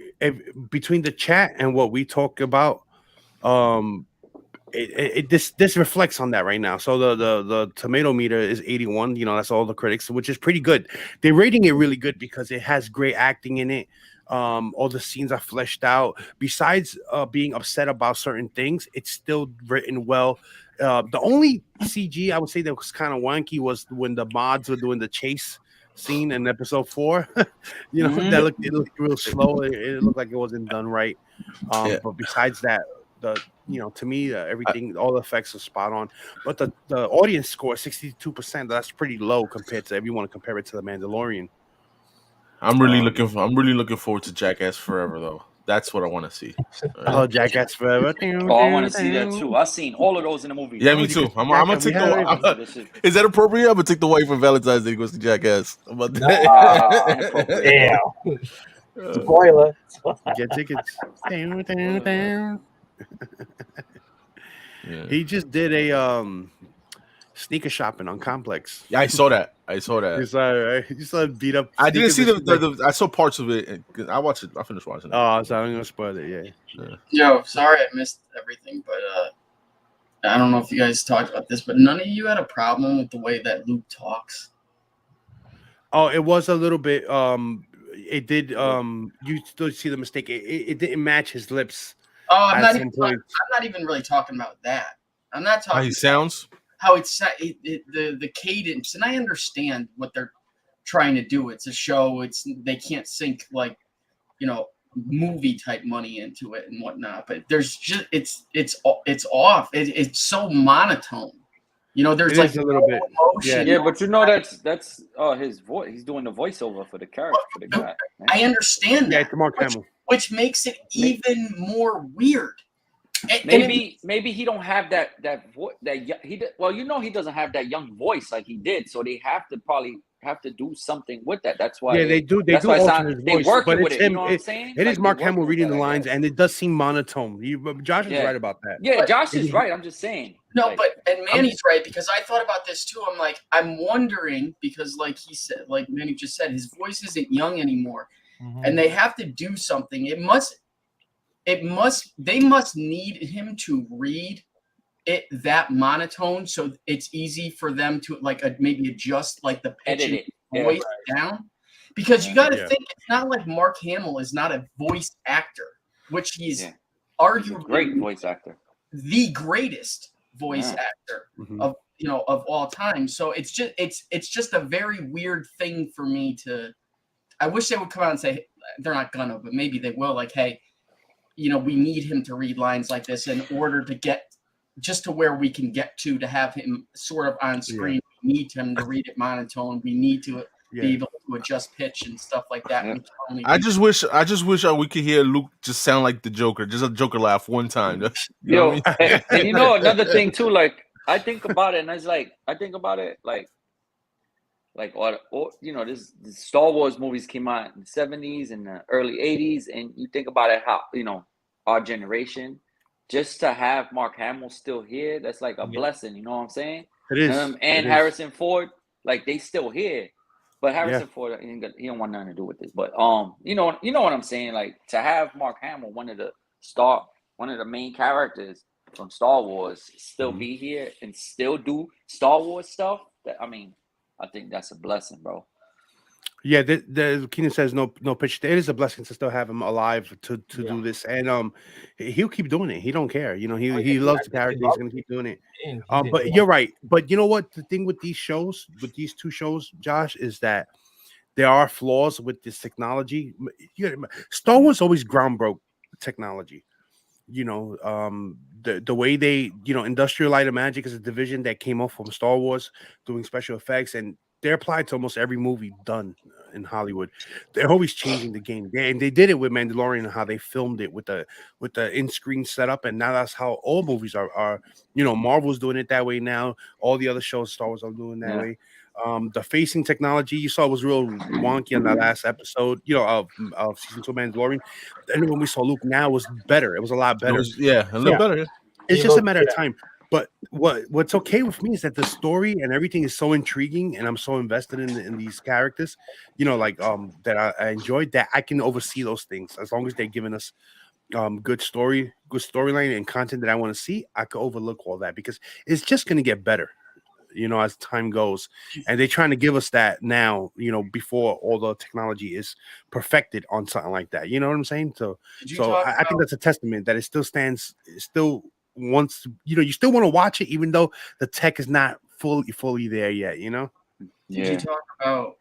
between the chat and what we talk about, this reflects on that right now. So the tomato meter is 81. That's all the critics, which is pretty good. They're rating it really good because it has great acting in it. All the scenes are fleshed out. Besides being upset about certain things, it's still written well. The only CG I would say that was kind of wanky was when the mods were doing the chase scene in episode 4. That it looked real slow. It looked like it wasn't done right. But besides that, to me, everything, all the effects are spot on. But the audience score 62%. That's pretty low compared to if you want to compare it to the Mandalorian.
I'm really looking forward to Jackass Forever though. That's what I want to see.
Oh, Jackass Forever.
Oh, I want to see that too. I've seen all of those in the movie.
Yeah, me too. I'm gonna take the. Is that appropriate? I'm gonna take the wife on Valentine's Day to go see Jackass.
Damn. Spoiler.
Get tickets. He just did a sneaker shopping on Complex.
Yeah, I saw that.
You saw beat up.
I didn't see I saw parts of it. I watched it. I finished watching it.
Oh, so I'm gonna spoil it. Yeah.
Yo, sorry I missed everything, but I don't know if you guys talked about this, but none of you had a problem with the way that Luke talks.
Oh, it was a little bit. It did. You still see the mistake. It didn't match his lips.
Oh, I'm not even really talking about that. I'm not talking.
How he sounds.
How it's the cadence, and I understand what they're trying to do. It's a show. They can't sink movie type money into it and whatnot. But there's just it's off. It's so monotone. There's like
a little bit.
Yeah, but that's his voice. He's doing the voiceover for the character for the guy. Man.
I understand that.
Yeah, it's Mark Hamill.
Which makes it even more weird.
Maybe he don't have that voice he doesn't have that young voice like he did, so they have to do something with that. That's why
they do alter his voice,
but
it's
him.
him.
You know what I'm saying?
It is Mark Hamill reading the lines, and it does seem monotone. Josh is right about that.
Yeah, Josh is right. I'm just saying.
No, and Manny's right, because I thought about this too. I'm wondering, because like he said, like Manny just said, his voice isn't young anymore, and they have to do something. They must need him to read it that monotone, so it's easy for them to maybe adjust the pitch and voice down. Because you got to think, it's not like Mark Hamill is not a voice actor, which he's arguably
a great voice actor,
the greatest voice actor of all time. So it's just a very weird thing for me to. I wish they would come out and say they're not gonna, but maybe they will. Like, hey, we need him to read lines like this in order to get just to where we can get to have him sort of on screen. Yeah. We need him to read it monotone. We need to be able to adjust pitch and stuff like that.
Yeah.
I just wish we could hear Luke just sound like the Joker, just a Joker laugh one time.
And another thing too, like I think about it, and it's like this Star Wars movies came out in the 70s and the early 80s, and you think about it, how our generation, just to have Mark Hamill still here, that's like a blessing. You know what I'm saying?
It is.
And Harrison Ford, like they still here, but Harrison Ford, he don't want nothing to do with this. But you know what I'm saying? Like to have Mark Hamill, one of the main characters from Star Wars, still be here and still do Star Wars stuff. I think that's a blessing, bro.
Yeah, the Keenan says no pitch. It is a blessing to still have him alive to do this, and he'll keep doing it. He don't care. You know, he loves the character. He's gonna keep doing it. But you're right. But you know what? The thing with these shows, with these two shows, Josh, is that there are flaws with this technology. Star Wars always ground broke technology. You know, the way they, Industrial Light and Magic is a division that came off from Star Wars doing special effects, and they're applied to almost every movie done in Hollywood. They're always changing the game, and they did it with Mandalorian and how they filmed it with the in-screen setup, and now that's how all movies are. Marvel's doing it that way now. All the other shows, Star Wars, are doing that way. The facing technology you saw was real wonky in the last episode, of season 2 Mandalorian. And when we saw Luke now, it was better. It was a lot better.
A little better.
It's just a matter of time. But what's okay with me is that the story and everything is so intriguing, and I'm so invested in these characters, that I enjoyed, that I can oversee those things as long as they're giving us good storyline and content that I want to see. I could overlook all that because it's just going to get better, as time goes. And they're trying to give us that now, before all the technology is perfected on something like that. You know what I'm saying? So I think that's a testament that it still stands. It still wants to, you still want to watch it, even though the tech is not fully there yet.
Did you talk about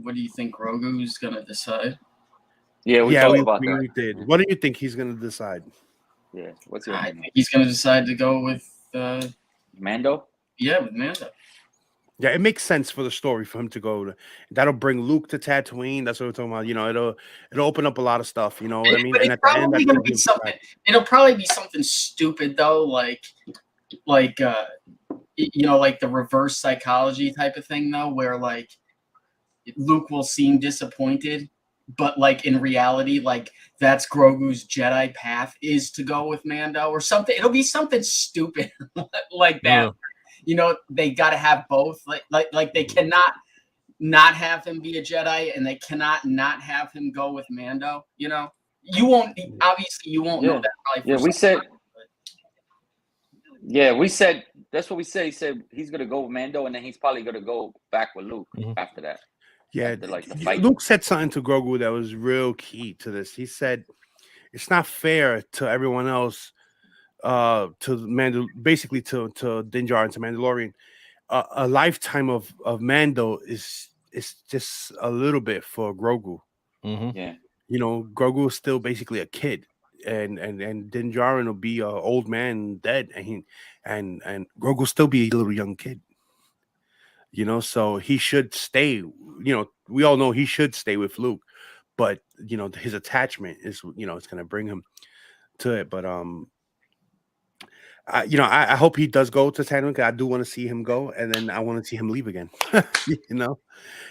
what do you think Grogu's gonna decide?
Yeah, we talked about that.
We did. What do you think he's gonna decide?
Yeah, what's your
I think he's gonna decide to go with
Mando.
Yeah, with Mando.
Yeah, it makes sense for the story for him to go. That'll bring Luke to Tatooine. That's what we're talking about. It'll open up a lot of stuff. You know what I mean?
But
and
it's probably gonna be something. It'll probably be something stupid though, like the reverse psychology type of thing though, where like Luke will seem disappointed, but like in reality, like that's Grogu's Jedi path is to go with Mando or something. It'll be something stupid like that. Yeah. They got to have both. Like they cannot not have him be a Jedi, and they cannot not have him go with Mando. You won't know that probably.
We said that's what we said. He said he's gonna go with Mando, and then he's probably gonna go back with Luke after that.
Yeah, Luke said something to Grogu that was real key to this. He said it's not fair to everyone else, to Mando, basically to Din Djarin and to Mandalorian. A lifetime of Mando is just a little bit for Grogu.
Yeah,
Grogu is still basically a kid, and Din Djarin will be an old man dead, and Grogu still be a little young kid. So he should stay. We all know he should stay with Luke, but his attachment is, it's going to bring him to it. But I hope he does go to Tatooine. I do want to see him go, and then I want to see him leave again.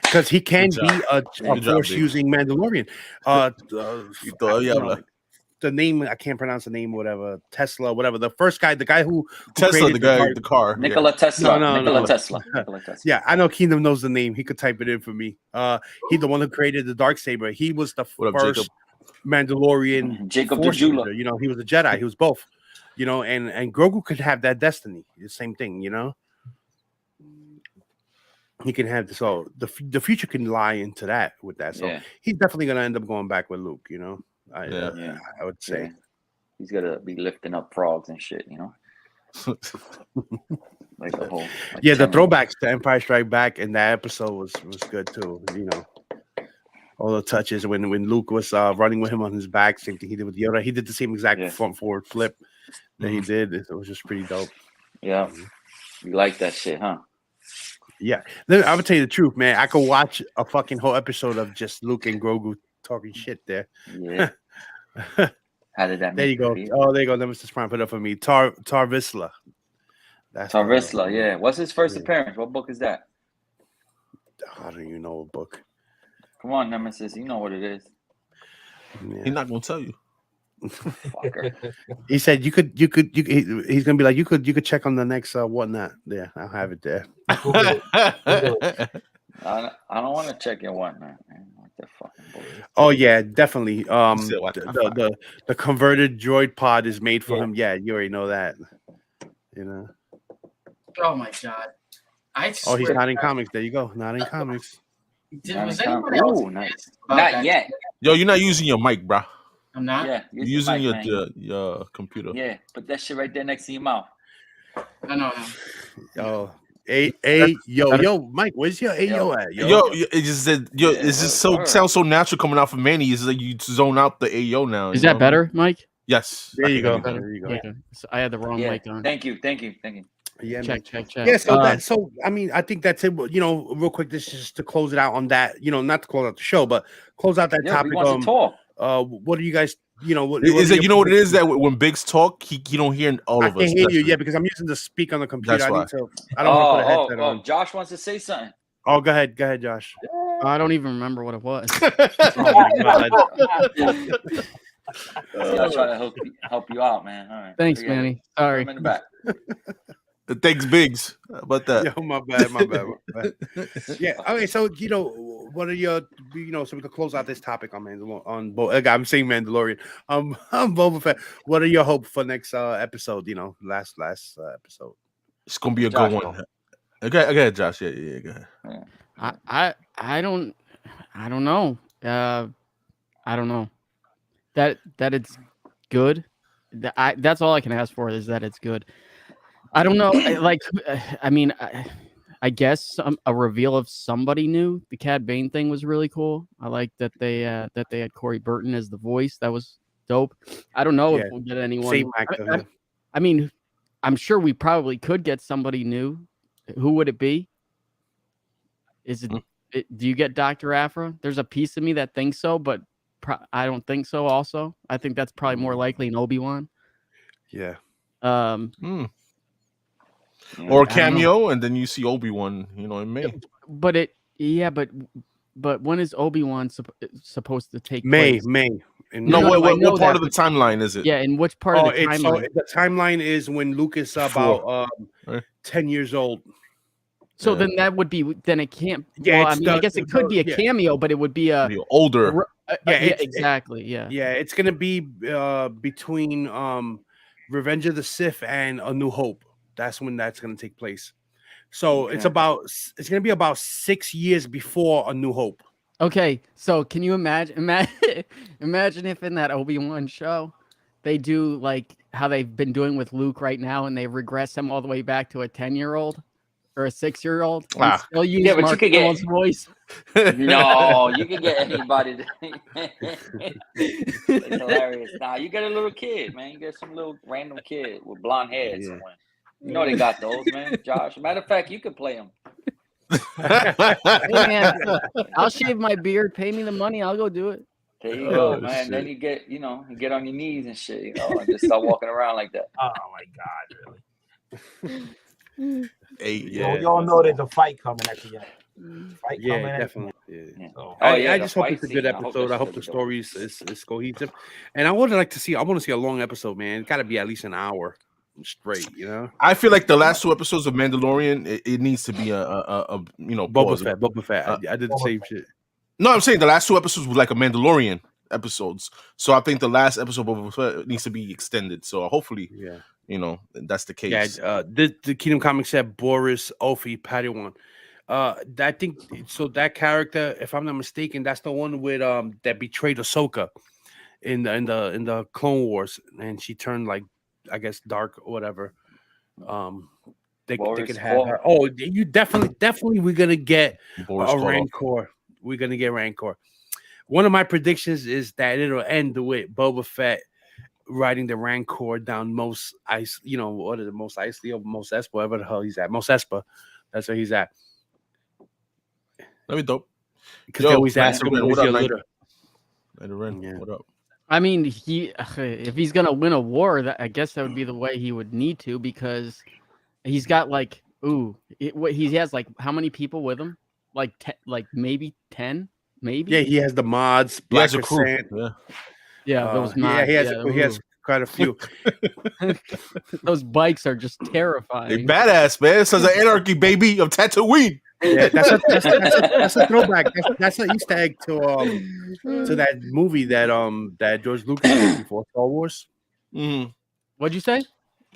Because he can be a force-using Mandalorian. The name I can't pronounce the name, whatever, Tesla, whatever. The first guy, the guy who
Tesla, the car,
Nikola Tesla.
No.
Tesla.
Yeah, I know Kingdom knows the name. He could type it in for me. He's the one who created the Darksaber. He was the first Mandalorian
Jacob
force
user.
He was a Jedi. He was both. And Grogu could have that destiny. The same thing. He can have this. So the future can lie into that with that. So he's definitely gonna end up going back with Luke. I would say
he's gonna be lifting up frogs and shit, like the whole.
The throwbacks to Empire Strike Back in that episode was good too. All the touches when Luke was running with him on his back, same thing he did with Yoda. He did the same exact front forward flip that he did. It was just pretty dope.
Yeah, you like that shit, huh?
Yeah, I would tell you the truth, man. I could watch a fucking whole episode of just Luke and Grogu talking shit there.
Yeah. How did that?
There you go. Oh, there you go. Nemesis Prime put up for me. Tar Vizsla. That's
Tar Vizsla. Yeah. What's his first appearance? What book is that?
I don't even know a book.
Come on, Nemesis. You know what it is.
Yeah. He's not gonna tell you.
Fucker.
He said you could. He's gonna be like you could check on the next whatnot. Yeah, I'll have it there.
I don't want to check your whatnot, man.
Oh yeah, definitely. The converted droid pod is made for him. Yeah, you already know that.
Oh my god,
Oh, he's not in comics. There you go. Not in comics.
Was anyone else
Nice.
about
Not
that?
yet.
Yo, you're not using your mic, bro.
I'm not.
Yeah,
You're using
mic, man.
your computer.
Yeah, put that shit right there next to your mouth.
I know.
Oh, yo, Mike, where's your AO at?
Yo, it just said, it's just sounds so natural coming out from Manny. It's like you zone out the AO now.
Is that better, Mike?
Yes.
There you go.
Okay. So I had the wrong mic on.
Thank you.
Yeah,
check.
Yeah, so I mean, I think that's it. You know, real quick, this is just to close it out on that. You know, not to close out the show, but close out that topic.
We want to talk.
What do you guys? You know, what
is it? You know what it is that when Biggs talk, he don't hear all of us.
I can't hear you. Yeah, because I'm using the speak on the computer.
That's why.
I don't want to put a headset on.
Josh wants to say something.
Oh, go ahead, Josh.
I don't even remember what it was.
I'll try to help you out, man. All right.
Thanks, Manny. Sorry.
I'm in the back.
Thanks, Biggs. How about that?
Yo, my bad. Yeah. Okay. So you know, what are your, so we can close out this topic on Mandalorian. I'm saying Mandalorian. On Boba Fett. What are your hopes for next episode? You know, last episode.
It's gonna be a good one. Okay, Josh. Yeah. Go ahead.
I don't know. I don't know. That it's good. That's all I can ask for is that it's good. I don't know. I mean, I guess a reveal of somebody new. The Cad Bane thing was really cool. I like that they had Corey Burton as the voice. That was dope. I don't know if we'll get anyone.
Same actor.
I mean, I'm sure we probably could get somebody new. Who would it be? Is it? Do you get Dr. Aphra? There's a piece of me that thinks so, but I don't think so. Also, I think that's probably more likely in Obi-Wan.
Yeah.
Or a cameo, and then you see Obi-Wan, in May.
But when is Obi-Wan supposed to take
place?
May.
What part of the timeline is it?
Yeah, in which part of the timeline?
So the timeline is when Luke is about 10 years old.
So then that would be, then it can't.
Yeah,
well, I guess it could be a cameo, but it would be
older.
Exactly. Yeah.
Yeah, it's gonna be between Revenge of the Sith and A New Hope. That's when that's gonna take place. So it's gonna be about 6 years before A New Hope.
Okay, so can you imagine if in that Obi-Wan show they do like how they've been doing with Luke right now, and they regress him all the way back to a 10-year-old or a 6-year-old?
Wow.
Still use
but
Mark
you could get
Hamill's voice.
No, you can get anybody. It's hilarious. Nah, you get a little kid, man. You get some little random kid with blonde hair somewhere. You know they got those, man. Josh. Matter of fact, you could play them.
Hey, man, I'll shave my beard. Pay me the money. I'll go do it.
There you go, man. Shit. Then you get, you get on your knees and shit, and just start walking around like that.
Oh my God, really?
Hey,
we all know there's a fight coming at the end.
Definitely. Yeah.
So,
I just hope it's a good episode. I hope the story is cohesive, and I want to see a long episode, man. It's got to be at least an hour straight.
I feel like the last 2 episodes of Mandalorian, it needs to be a
Boba Fett. I did the same shit.
No, I'm saying the last 2 episodes were like a Mandalorian episodes. So I think the last episode of Boba Fett needs to be extended. So hopefully, that's the case.
Yeah, the Kingdom Comics said Boris Ophi Padawan. I think so. That character, if I'm not mistaken, that's the one with that betrayed Ahsoka in the Clone Wars, and she turned like, I guess, dark or whatever. They could have her. Oh, you definitely we're gonna get a Rancor. We're gonna get Rancor. One of my predictions is that it'll end with Boba Fett riding the Rancor down Mos Ice. What is it? Mos Eisley or Mos Espa, wherever the hell he's at. Mos Espa. That's where he's at.
That'd be dope.
Because they always ask him,
what up,
What
up?
I mean, if he's gonna win a war, I guess that would be the way he would need to, because he's got he has like how many people with him? Like maybe 10, maybe.
Yeah, he has the mods.
He has a crew.
Those mods.
He has quite a few.
Those bikes are just terrifying.
They badass, man. Sons of Anarchy, baby, of Tatooine.
Yeah, that's a throwback. That's an Easter egg to that movie that George Lucas did before Star Wars.
What'd you say?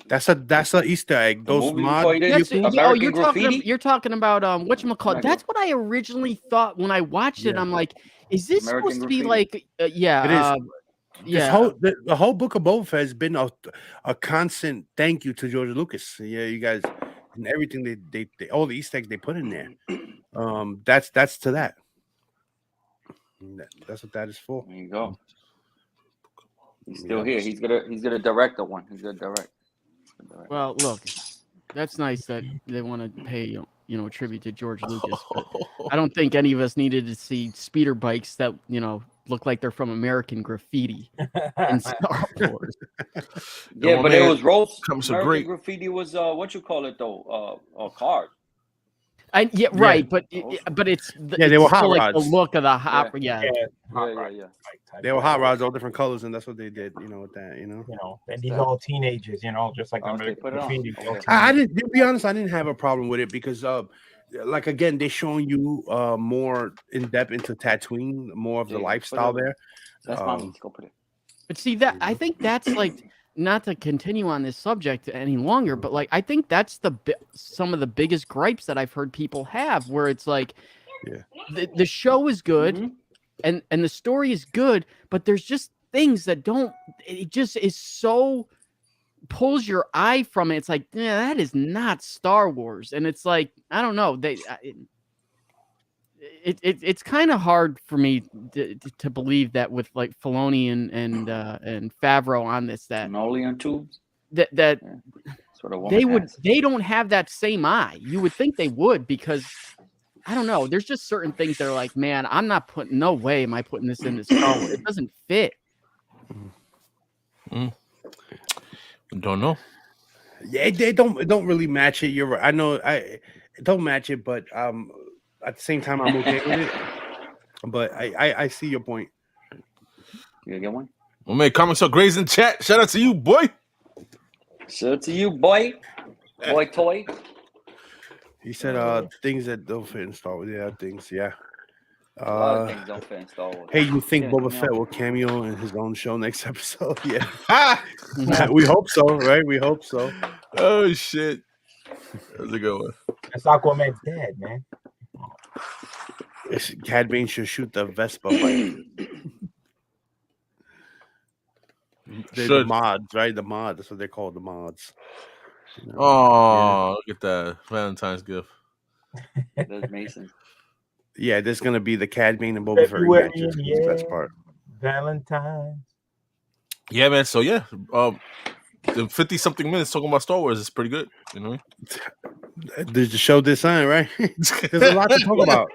That's a Easter egg.
The
Those
movie
mods.
before he did
That's,
American
you're
Graffiti.
you're talking about whatchamacallit.
American-
That's what I originally thought when I watched it.
Yeah.
I'm like, is this
American
supposed to be
Graffiti.
like
It is.
yeah,
The whole book of Boba Fett has been a constant thank you to George Lucas. Yeah, you guys and everything they all the Easter eggs they put in there. That's to that. That's what that is for.
There you go. He's still here. He's gonna direct the one. He's gonna direct.
well, look, that's nice that they want to pay a tribute to George Lucas. But I don't think any of us needed to see speeder bikes that look like they're from American Graffiti in Star Wars.
Yeah, but it was Rose.
Comes a
American
great-
Graffiti was what you call it though? Cars.
Right, but it's
they were hot
still like the
rods.
look of the hot. Yeah.
Yeah.
They were hot rods, all different colors, and that's what they did. With that.
And these all teenagers, just like
Oh, they
American
put it on.
Graffiti.
Okay.
I didn't. To be honest, I didn't have a problem with it because, like again, they're showing you more in depth into Tatooine, more of the
Yeah,
lifestyle
put it-
there.
That's fine. Let's go put it.
But see that I think that's like not to continue on this subject any longer, but like I think that's some of the biggest gripes that I've heard people have, where it's like, the show is good, and the story is good, but there's just things that it just is so pulls your eye from it. It's like, yeah, that is not Star Wars, and it's like I don't know it's kind of hard for me to believe that with like Filoni and Favreau on this
And only on tubes.
that
That's what a woman has.
they don't have that same eye. You would think they would, because I don't know. There's just certain things that are like, man, I'm not putting. No way am I putting this in this Star Wars. It doesn't fit.
Don't know.
Yeah, they don't really match it. You're right. I know it don't match it, but at the same time, I'm okay with it. But I see your point.
You gonna get one?
Well, man, comments are great in chat. Shout out to you, boy.
Shout out to you, boy. Boy toy.
He said things that don't fit in Star Wars. Yeah, things. Yeah.
A lot of things don't fit in Star Wars.
Hey, you think
Yeah,
Boba
yeah.
Fett will cameo in his own show next episode? Yeah. We hope so, right? We hope so.
Oh shit. How's it going?
That's Aquaman's dad, man.
Cad Bane should shoot the Vespa bike. The
Should.
mods, right? The mod. That's what they call the mods.
Oh, look at that Valentine's gift.
There's Mason.
Yeah, there's gonna be the Cad Bane and Boba Fett
February,
rematch. That's the best part.
Valentine's.
Yeah, man. So yeah, the 50-something minutes talking about Star Wars is pretty good. You know,
There's the show this time, right? There's a lot to talk about.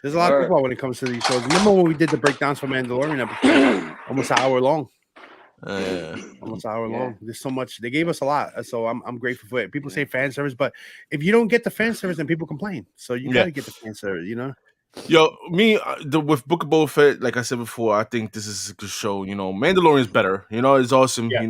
There's a lot to talk about when it comes to these shows. Remember when we did the breakdowns for Mandalorian episode? Almost an hour long. Almost an hour long. There's so much. They gave us a lot, so I'm grateful for it. People say fan service, but if you don't get the fan service, then people complain. So you gotta get the fan service,
Yo, me with Book of Boba Fett, like I said before, I think this is a good show. Mandalorian is better. It's awesome.
Yeah.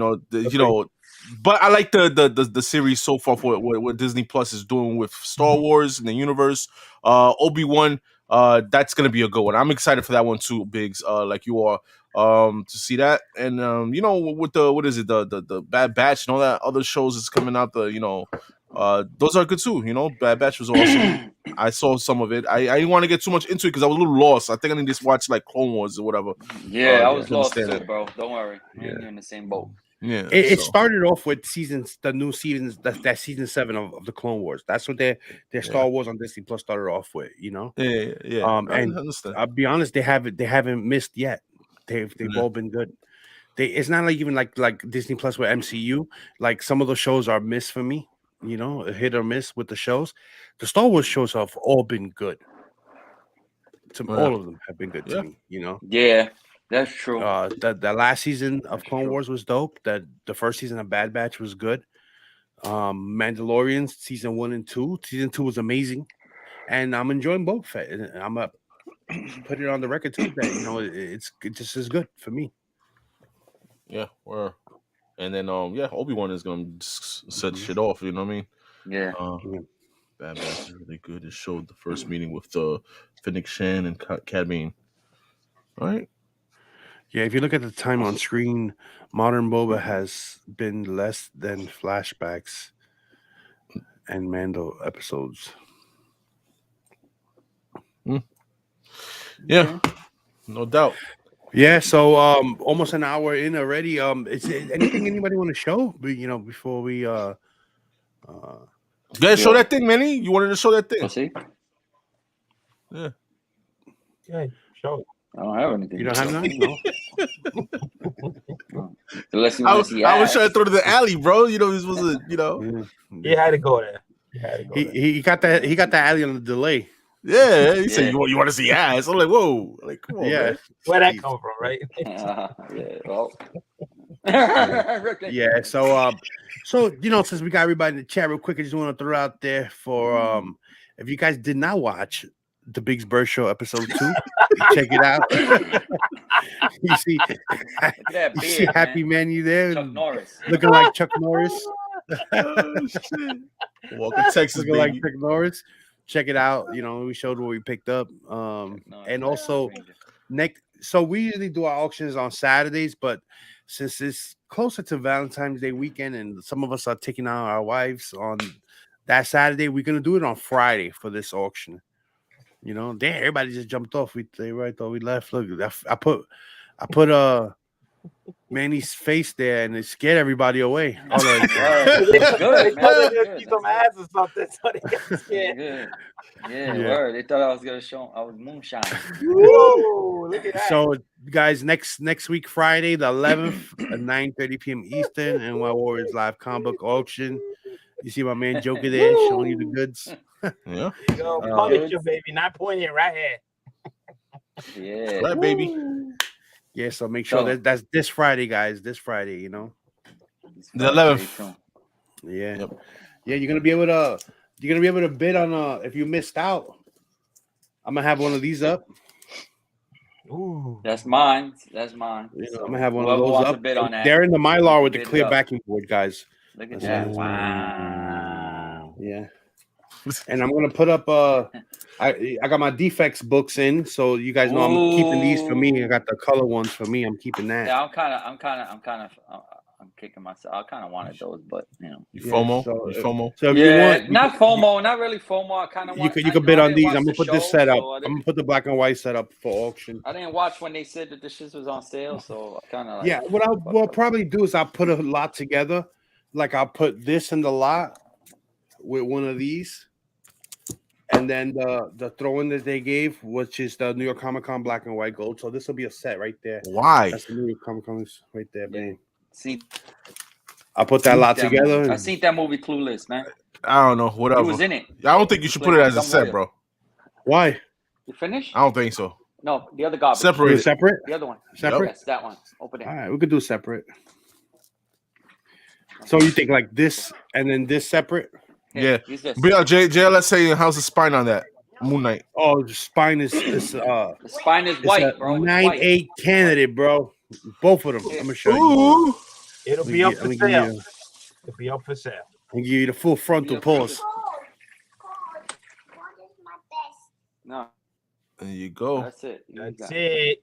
But I like the series so far for what Disney Plus is doing with Star Wars and the universe. Obi-Wan, that's gonna be a good one. I'm excited for that one too, Biggs. Like you are. To see that, and with the Bad Batch and all that other shows that's coming out, those are good too. Bad Batch was awesome. I saw some of it. I didn't want to get too much into it because I was a little lost. I think I need to watch like Clone Wars or whatever.
Yeah, I was lost
understand
too, bro. Don't worry. You're in the same boat.
Yeah,
It started off with the new seasons, that season 7 of the Clone Wars. That's what their Star Wars on Disney Plus started off with.
Yeah.
And
I understand.
I'll be honest, they haven't missed yet. They've all been good. It's not like even like Disney Plus with MCU. Like some of those shows are missed for me. A hit or miss with the shows. The Star Wars shows have all been good. All of them have been good to me.
Yeah, that's true.
The last season of Clone Wars was dope. The first season of Bad Batch was good. Mandalorian season 1 and 2. Season 2 was amazing, and I'm enjoying Boba Fett. And I'm up. Put it on the record too that it's just as good for me.
Yeah, and then Obi-Wan is gonna set shit off. You know what I mean?
Yeah.
Bad Batch is really good. It showed the first meeting with Fennec Shan and Cad Bane. All right.
Yeah, if you look at the time on screen, Modern Boba has been less than flashbacks and Mando episodes.
Yeah, no doubt.
Yeah, so almost an hour in already. Is there anything anybody want to show? Before we
Yeah, show that thing, Manny. You wanted to show that thing.
Let's see.
Yeah.
Yeah, show.
I don't have anything.
You don't have nothing? No.
Unless you
I
want
was
to see
trying
ass.
to throw to the alley, bro. You know, he was supposed to, you know.
Yeah.
He had to go there.
He got that. He got the alley on the delay.
Yeah, he said you want to see ass. I'm like, whoa, like come on,
Yeah.
man.
Where that come from, right?
Yeah. Well.
Yeah. So since we got everybody in the chat real quick, I just want to throw out there for if you guys did not watch the Biggs Bird Show episode 2, check it out. you see Happy Man, you there?
Chuck Norris.
Looking like Chuck Norris.
Oh, shit. Welcome to Texas,
Looking
baby.
like Chuck Norris. Check it out. We showed what we picked up. And also so we usually do our auctions on Saturdays, but since it's closer to Valentine's Day weekend and some of us are taking out our wives on that Saturday, we're gonna do it on Friday for this auction. Damn, everybody just jumped off. They thought we left. Look, I put Manny's face there and it scared everybody away.
Good,
They're
man.
gonna see some ass or something, so they got scared.
Good. Yeah, word. They thought I was gonna show. I was moonshine.
Whoa, look at that.
So, guys, next week, Friday, the 11th at 9:30 p.m. Eastern, NY Warriors live comic book auction. You see my man Joker there showing you the goods.
Yeah.
Yo, Punisher, baby, not pointing right here.
Yeah.
Right, baby.
Yeah, so make sure that's this Friday, guys. This Friday,
The 11th.
Yeah.
Yep.
Yeah, you're gonna be able to bid on if you missed out. I'm gonna have one of these up.
Ooh.
That's mine. I'm
gonna have one
Whoever
of those
wants
up.
to bid on that,
They're in the Mylar with the
bid
clear
up.
backing board, guys.
Look at
That's
that.
it.
Wow.
Yeah. And I'm gonna put up I got my defects books in, so you guys know I'm keeping these for me. I got the color ones for me. I'm keeping that.
Yeah, I'm kicking myself. I kind of wanted those, but
You FOMO.
so,
You FOMO.
So if you want,
not FOMO, not really FOMO. I kind of want.
you could bid on these. I'm gonna put this set up. I'm gonna put the black and white set up for auction.
I didn't watch when they said that the shit was on sale, so I kind of
Yeah, what I'll probably do is I'll put a lot together. Like I'll put this in the lot with one of these. And then the throw-in that they gave, which is the New York Comic Con black and white gold. So this will be a set right there.
Why?
That's the New York Comic Con right there, man.
See,
I'll put that lot together.
I seen that movie Clueless, man.
I don't know. Whatever.
He was in it.
I don't think you should put it as a set, bro.
Why?
You finished?
I don't think so.
No, the other garbage.
Separate.
Separate?
The other one.
Separate?
Yes, that one. Open it.
All right, we could do separate. So you think like this and then this separate?
Yeah.
Use this.
But let's say how's the spine on that? Moon Knight.
Oh, the spine is
The spine is
it's
white,
a
bro. It's
9-8
white.
candidate, bro. Both of them. I'm gonna show you.
Ooh.
It'll
Let
be
me
up
get-
for
let me give
sale.
you-
It'll be up for sale.
I'll give you the full frontal pause.
No,
There you go.
that's it. You
That's
got
it.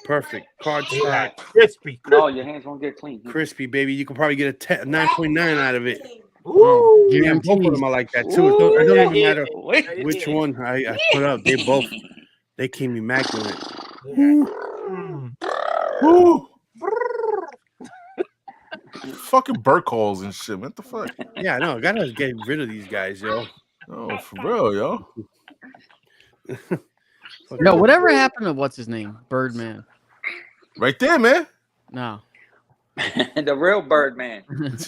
Perfect. Card stock.
Crispy.
No, your hands won't get clean.
Crispy, baby. You can probably get a 9.9 out of it.
Ooh.
Yeah, both of them are like that too. It don't even matter
Wait.
which one I put up. They came immaculate.
Mm.
Ooh. Fucking bird calls and shit. What the fuck?
Yeah, I know. Gotta get rid of these guys, yo.
Oh, for real, yo.
No, whatever happened to what's his name? Birdman.
Right there, man.
No.
The real Birdman. Birdman.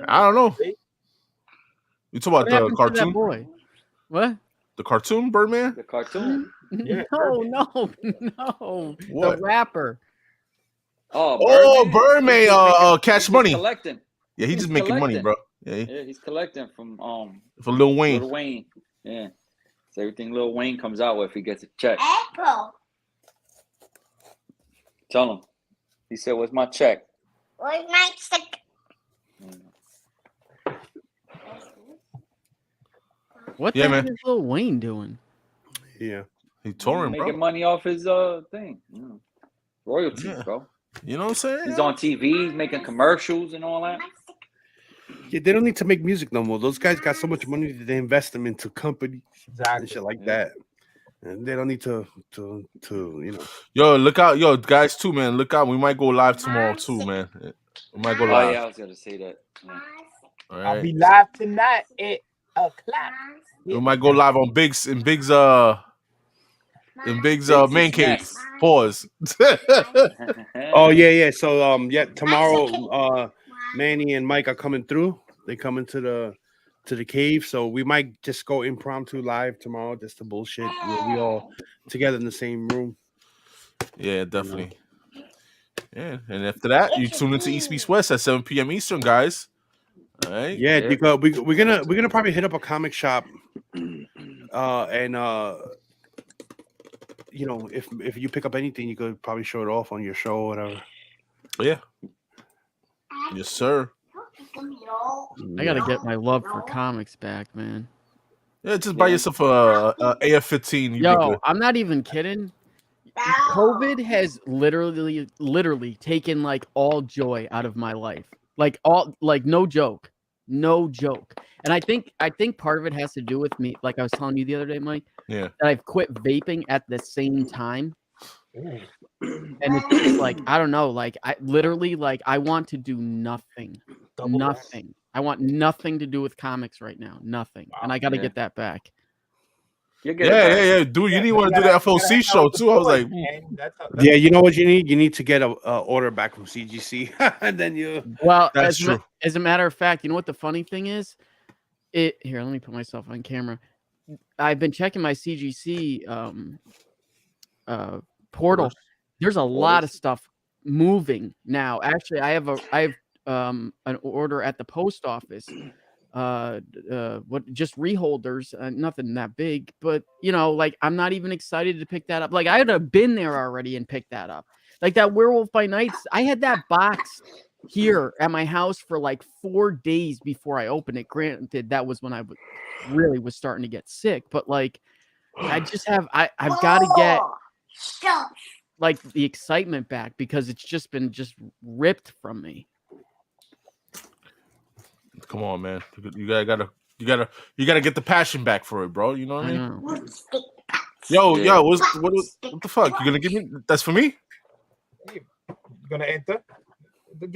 I don't know. You talking
What
about
happened
the
to that
cartoon?
boy? What?
The cartoon Birdman?
The cartoon.
Yeah,
No.
What?
The rapper.
Oh,
Birdman. Cash
He's
Money.
collecting.
Yeah, he's just
he's
making money,
collecting.
bro. Yeah,
Yeah, he's collecting from
for Lil Wayne.
Lil Wayne. Yeah. So everything Lil Wayne comes out with, he gets a check.
April.
Tell him. He said, "Where's my check?"
Where's my stick?
What
Yeah,
the
man.
heck is Lil Wayne doing?
Yeah.
He touring,
making
bro.
money off his thing. Royalties,
Yeah.
bro.
You know what I'm saying?
He's on TV, he's making commercials and all that.
Yeah, they don't need to make music no more. Those guys got so much money that they invest them into companies and shit like that. And they don't need to
Yo, look out, yo, guys, too, man. Look out. We might go live tomorrow, too, man. We might go
Oh
live.
yeah, I was gonna say that. Yeah.
All
I'll
right.
be live tonight at o'clock.
We might go live on Big's man cave.
Nest.
Pause.
Oh yeah. So tomorrow Manny and Mike are coming through. They coming to the cave. So we might just go impromptu live tomorrow just to bullshit. We all together in the same room.
Yeah, definitely. Yeah, and after that, you tune into East Meets West at 7 p.m. Eastern, guys. All right.
Yeah, because we're gonna probably hit up a comic shop, and if you pick up anything, you could probably show it off on your show or whatever.
Yeah. Yes, sir.
I gotta get my love for comics back, man.
Yeah, just buy yourself a AF-15.
Yo, I'm not even kidding. COVID has literally taken like all joy out of my life. Like no joke. And I think part of it has to do with me, like I was telling you the other day, Mike.
Yeah.
That I've quit vaping at the same time. And it's just like, I don't know, like I literally I want to do nothing. Nothing. I want nothing to do with comics right now. Nothing. And I gotta get that back.
Yeah. Dude, you didn't want to do the FOC show too. I was like,
yeah, you know what you need? You need to get a order back from CGC, and then you.
Well,
that's true.
As a matter of fact, you know what the funny thing is? Here, let me put myself on camera. I've been checking my CGC portal. There's a lot of stuff moving now. Actually, I have an order at the post office. Just reholders, nothing that big, but I'm not even excited to pick that up. Like I would have been there already and picked that up. Like that Werewolf by Nights, I had that box here at my house for like 4 days before I opened it. Granted, that was when I really was starting to get sick, but like I just have I've got to get like the excitement back because it's just been ripped from me.
Come on, man. You gotta get the passion back for it, bro. You know what I mean? Yo, what the fuck? You gonna give me? That's for me.
You gonna enter?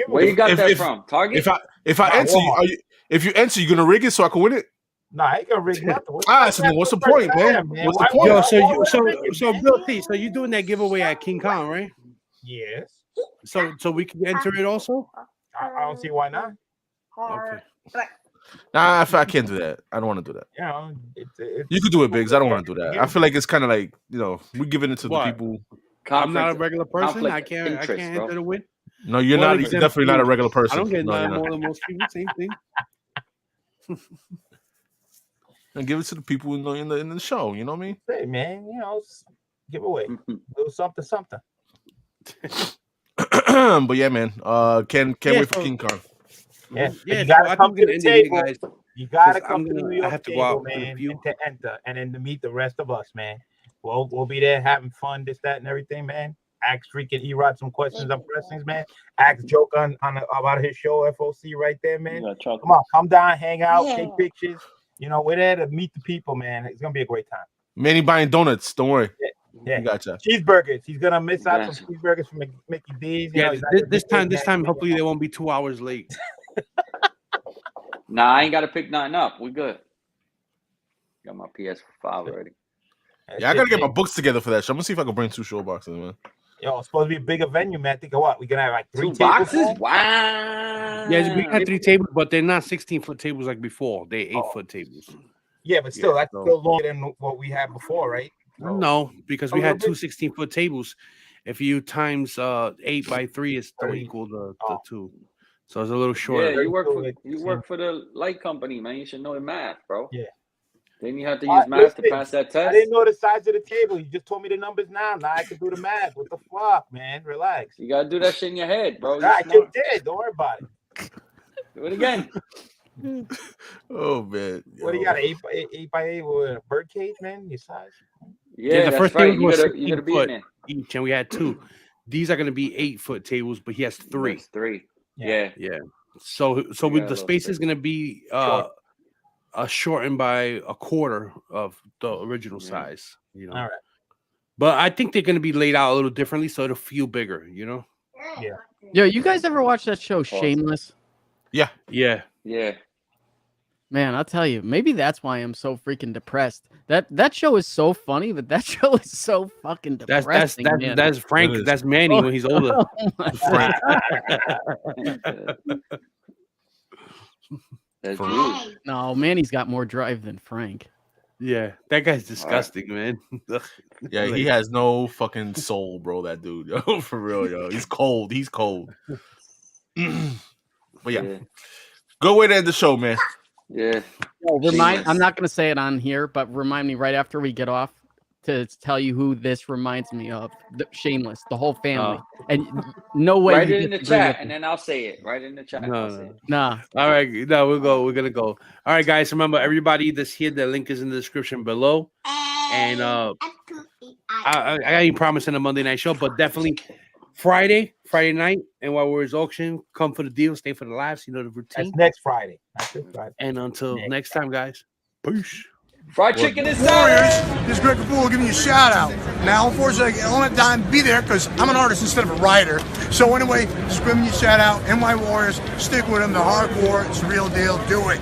Where you got that from? Target?
If I enter, if you enter, you gonna rig it so I can win it?
Nah, I ain't gonna rig nothing.
So then what's the point, man? What's the point?
Yo, so Bill T, so you doing that giveaway at King Kong, right?
Yes.
So we can enter it also?
I don't see why not.
Okay.
Nah, I can't do that. I don't want to do that.
Yeah,
you could do it, Biggs. I don't want to do that. I feel like it's kind of like we're giving it to the people.
I'm not a regular person. I can't enter the win.
No, you're not. You're definitely not a regular person.
I don't get nothing more than most people. Same thing.
And give it to the people in the show. You know what I mean?
Hey, man, give away. Do something.
But yeah, man. Can't wait for King Kong.
Yeah, you gotta come to the table. You gotta come to the New York table, man, and to enter, and then to meet the rest of us, man. We'll be there having fun, this, that, and everything, man. Ask freaking Erod some questions on wrestlings, man. Ask Joke about his show, FOC, right there, man. Come on, come down, hang out, take pictures. We're there to meet the people, man. It's gonna be a great time.
Manny buying donuts. Don't worry.
Yeah,
gotcha.
Cheeseburgers. He's gonna miss out some cheeseburgers from Mickey D's.
Yeah, this time, hopefully they won't be 2 hours late.
Nah, I ain't gotta pick nothing up. We good. Got my PS5 already.
Yeah, I gotta get my books together for that show. I'm gonna see if I can bring 2 show boxes, man.
Yo, it's supposed to be a bigger venue, man. Think of what? We're gonna have like 3
2 boxes?
Tables?
Wow.
Yeah, we had 3 tables, but they're not 16-foot tables like before. They're 8-foot tables.
Yeah, but still, that's still longer than what we had before, right?
No, because we had 2 16-foot tables. If you times 8 by 3, it's don't equal the 2. So it's a little shorter.
Yeah, you work for the light company, man. You should know the math, bro.
Yeah.
Then you have to use math to pass that test.
I didn't know the size of the table. You just told me the numbers now. Now I can do the math. What the fuck, man? Relax.
You gotta do that shit in your head, bro.
I just did. Don't worry about it.
Do it again.
Oh man.
What do you got? 8 by 8 with a bird cage, man? Your size?
Yeah,
the
that's
first
right.
table was
You gotta be
16
in there.
each, and we had 2. These are going to be 8-foot tables, but he has 3.
That's 3.
Yeah.
Yeah.
So
You
with
got a
the
little
space is
space.
going to be
Short.
shortened by a quarter of the original
Yeah.
size. You know.
All right.
But I think they're going to be laid out a little differently, so it'll feel bigger. You know.
Yeah.
Yo, you guys ever watch that show
Awesome.
Shameless?
Yeah.
Yeah.
Man, I'll tell you, maybe that's why I'm so freaking depressed. That show is so funny, but that show is so fucking depressing. man.
That's Frank.
It is.
That's Manny when he's older.
Oh my
Frank.
That's
For
you.
No, Manny's got more drive than Frank.
Yeah, that guy's disgusting, man.
Yeah, he has no fucking soul, bro. That dude, yo, for real, yo. He's cold. He's cold. But yeah, good way to end the show, man.
Yeah.
Yo,
Shameless.
I'm not gonna say it on here, but remind me right after we get off to tell you who this reminds me of. Shameless, the whole family, and no way.
Write
you
it in the
disagree
chat,
with
and
me.
then I'll say it. Write it in the chat. And I'll say it.
Nah.
All right, no, we're gonna go. All right, guys. Remember, everybody that's here, the link is in the description below. And I ain't promising a Monday night show, but definitely Friday night, NY Warriors auction. Come for the deal, stay for the laughs. You know the routine.
That's next Friday. That's this Friday.
And until next time, guys. Peace.
Fried chicken is
Warriors, this is Greg Capullo giving you a shout out. Now, unfortunately, I won't have time to be there because I'm an artist instead of a writer. So anyway, just giving you a shout out. NY Warriors, stick with them. The hardcore, it's the real deal. Do it.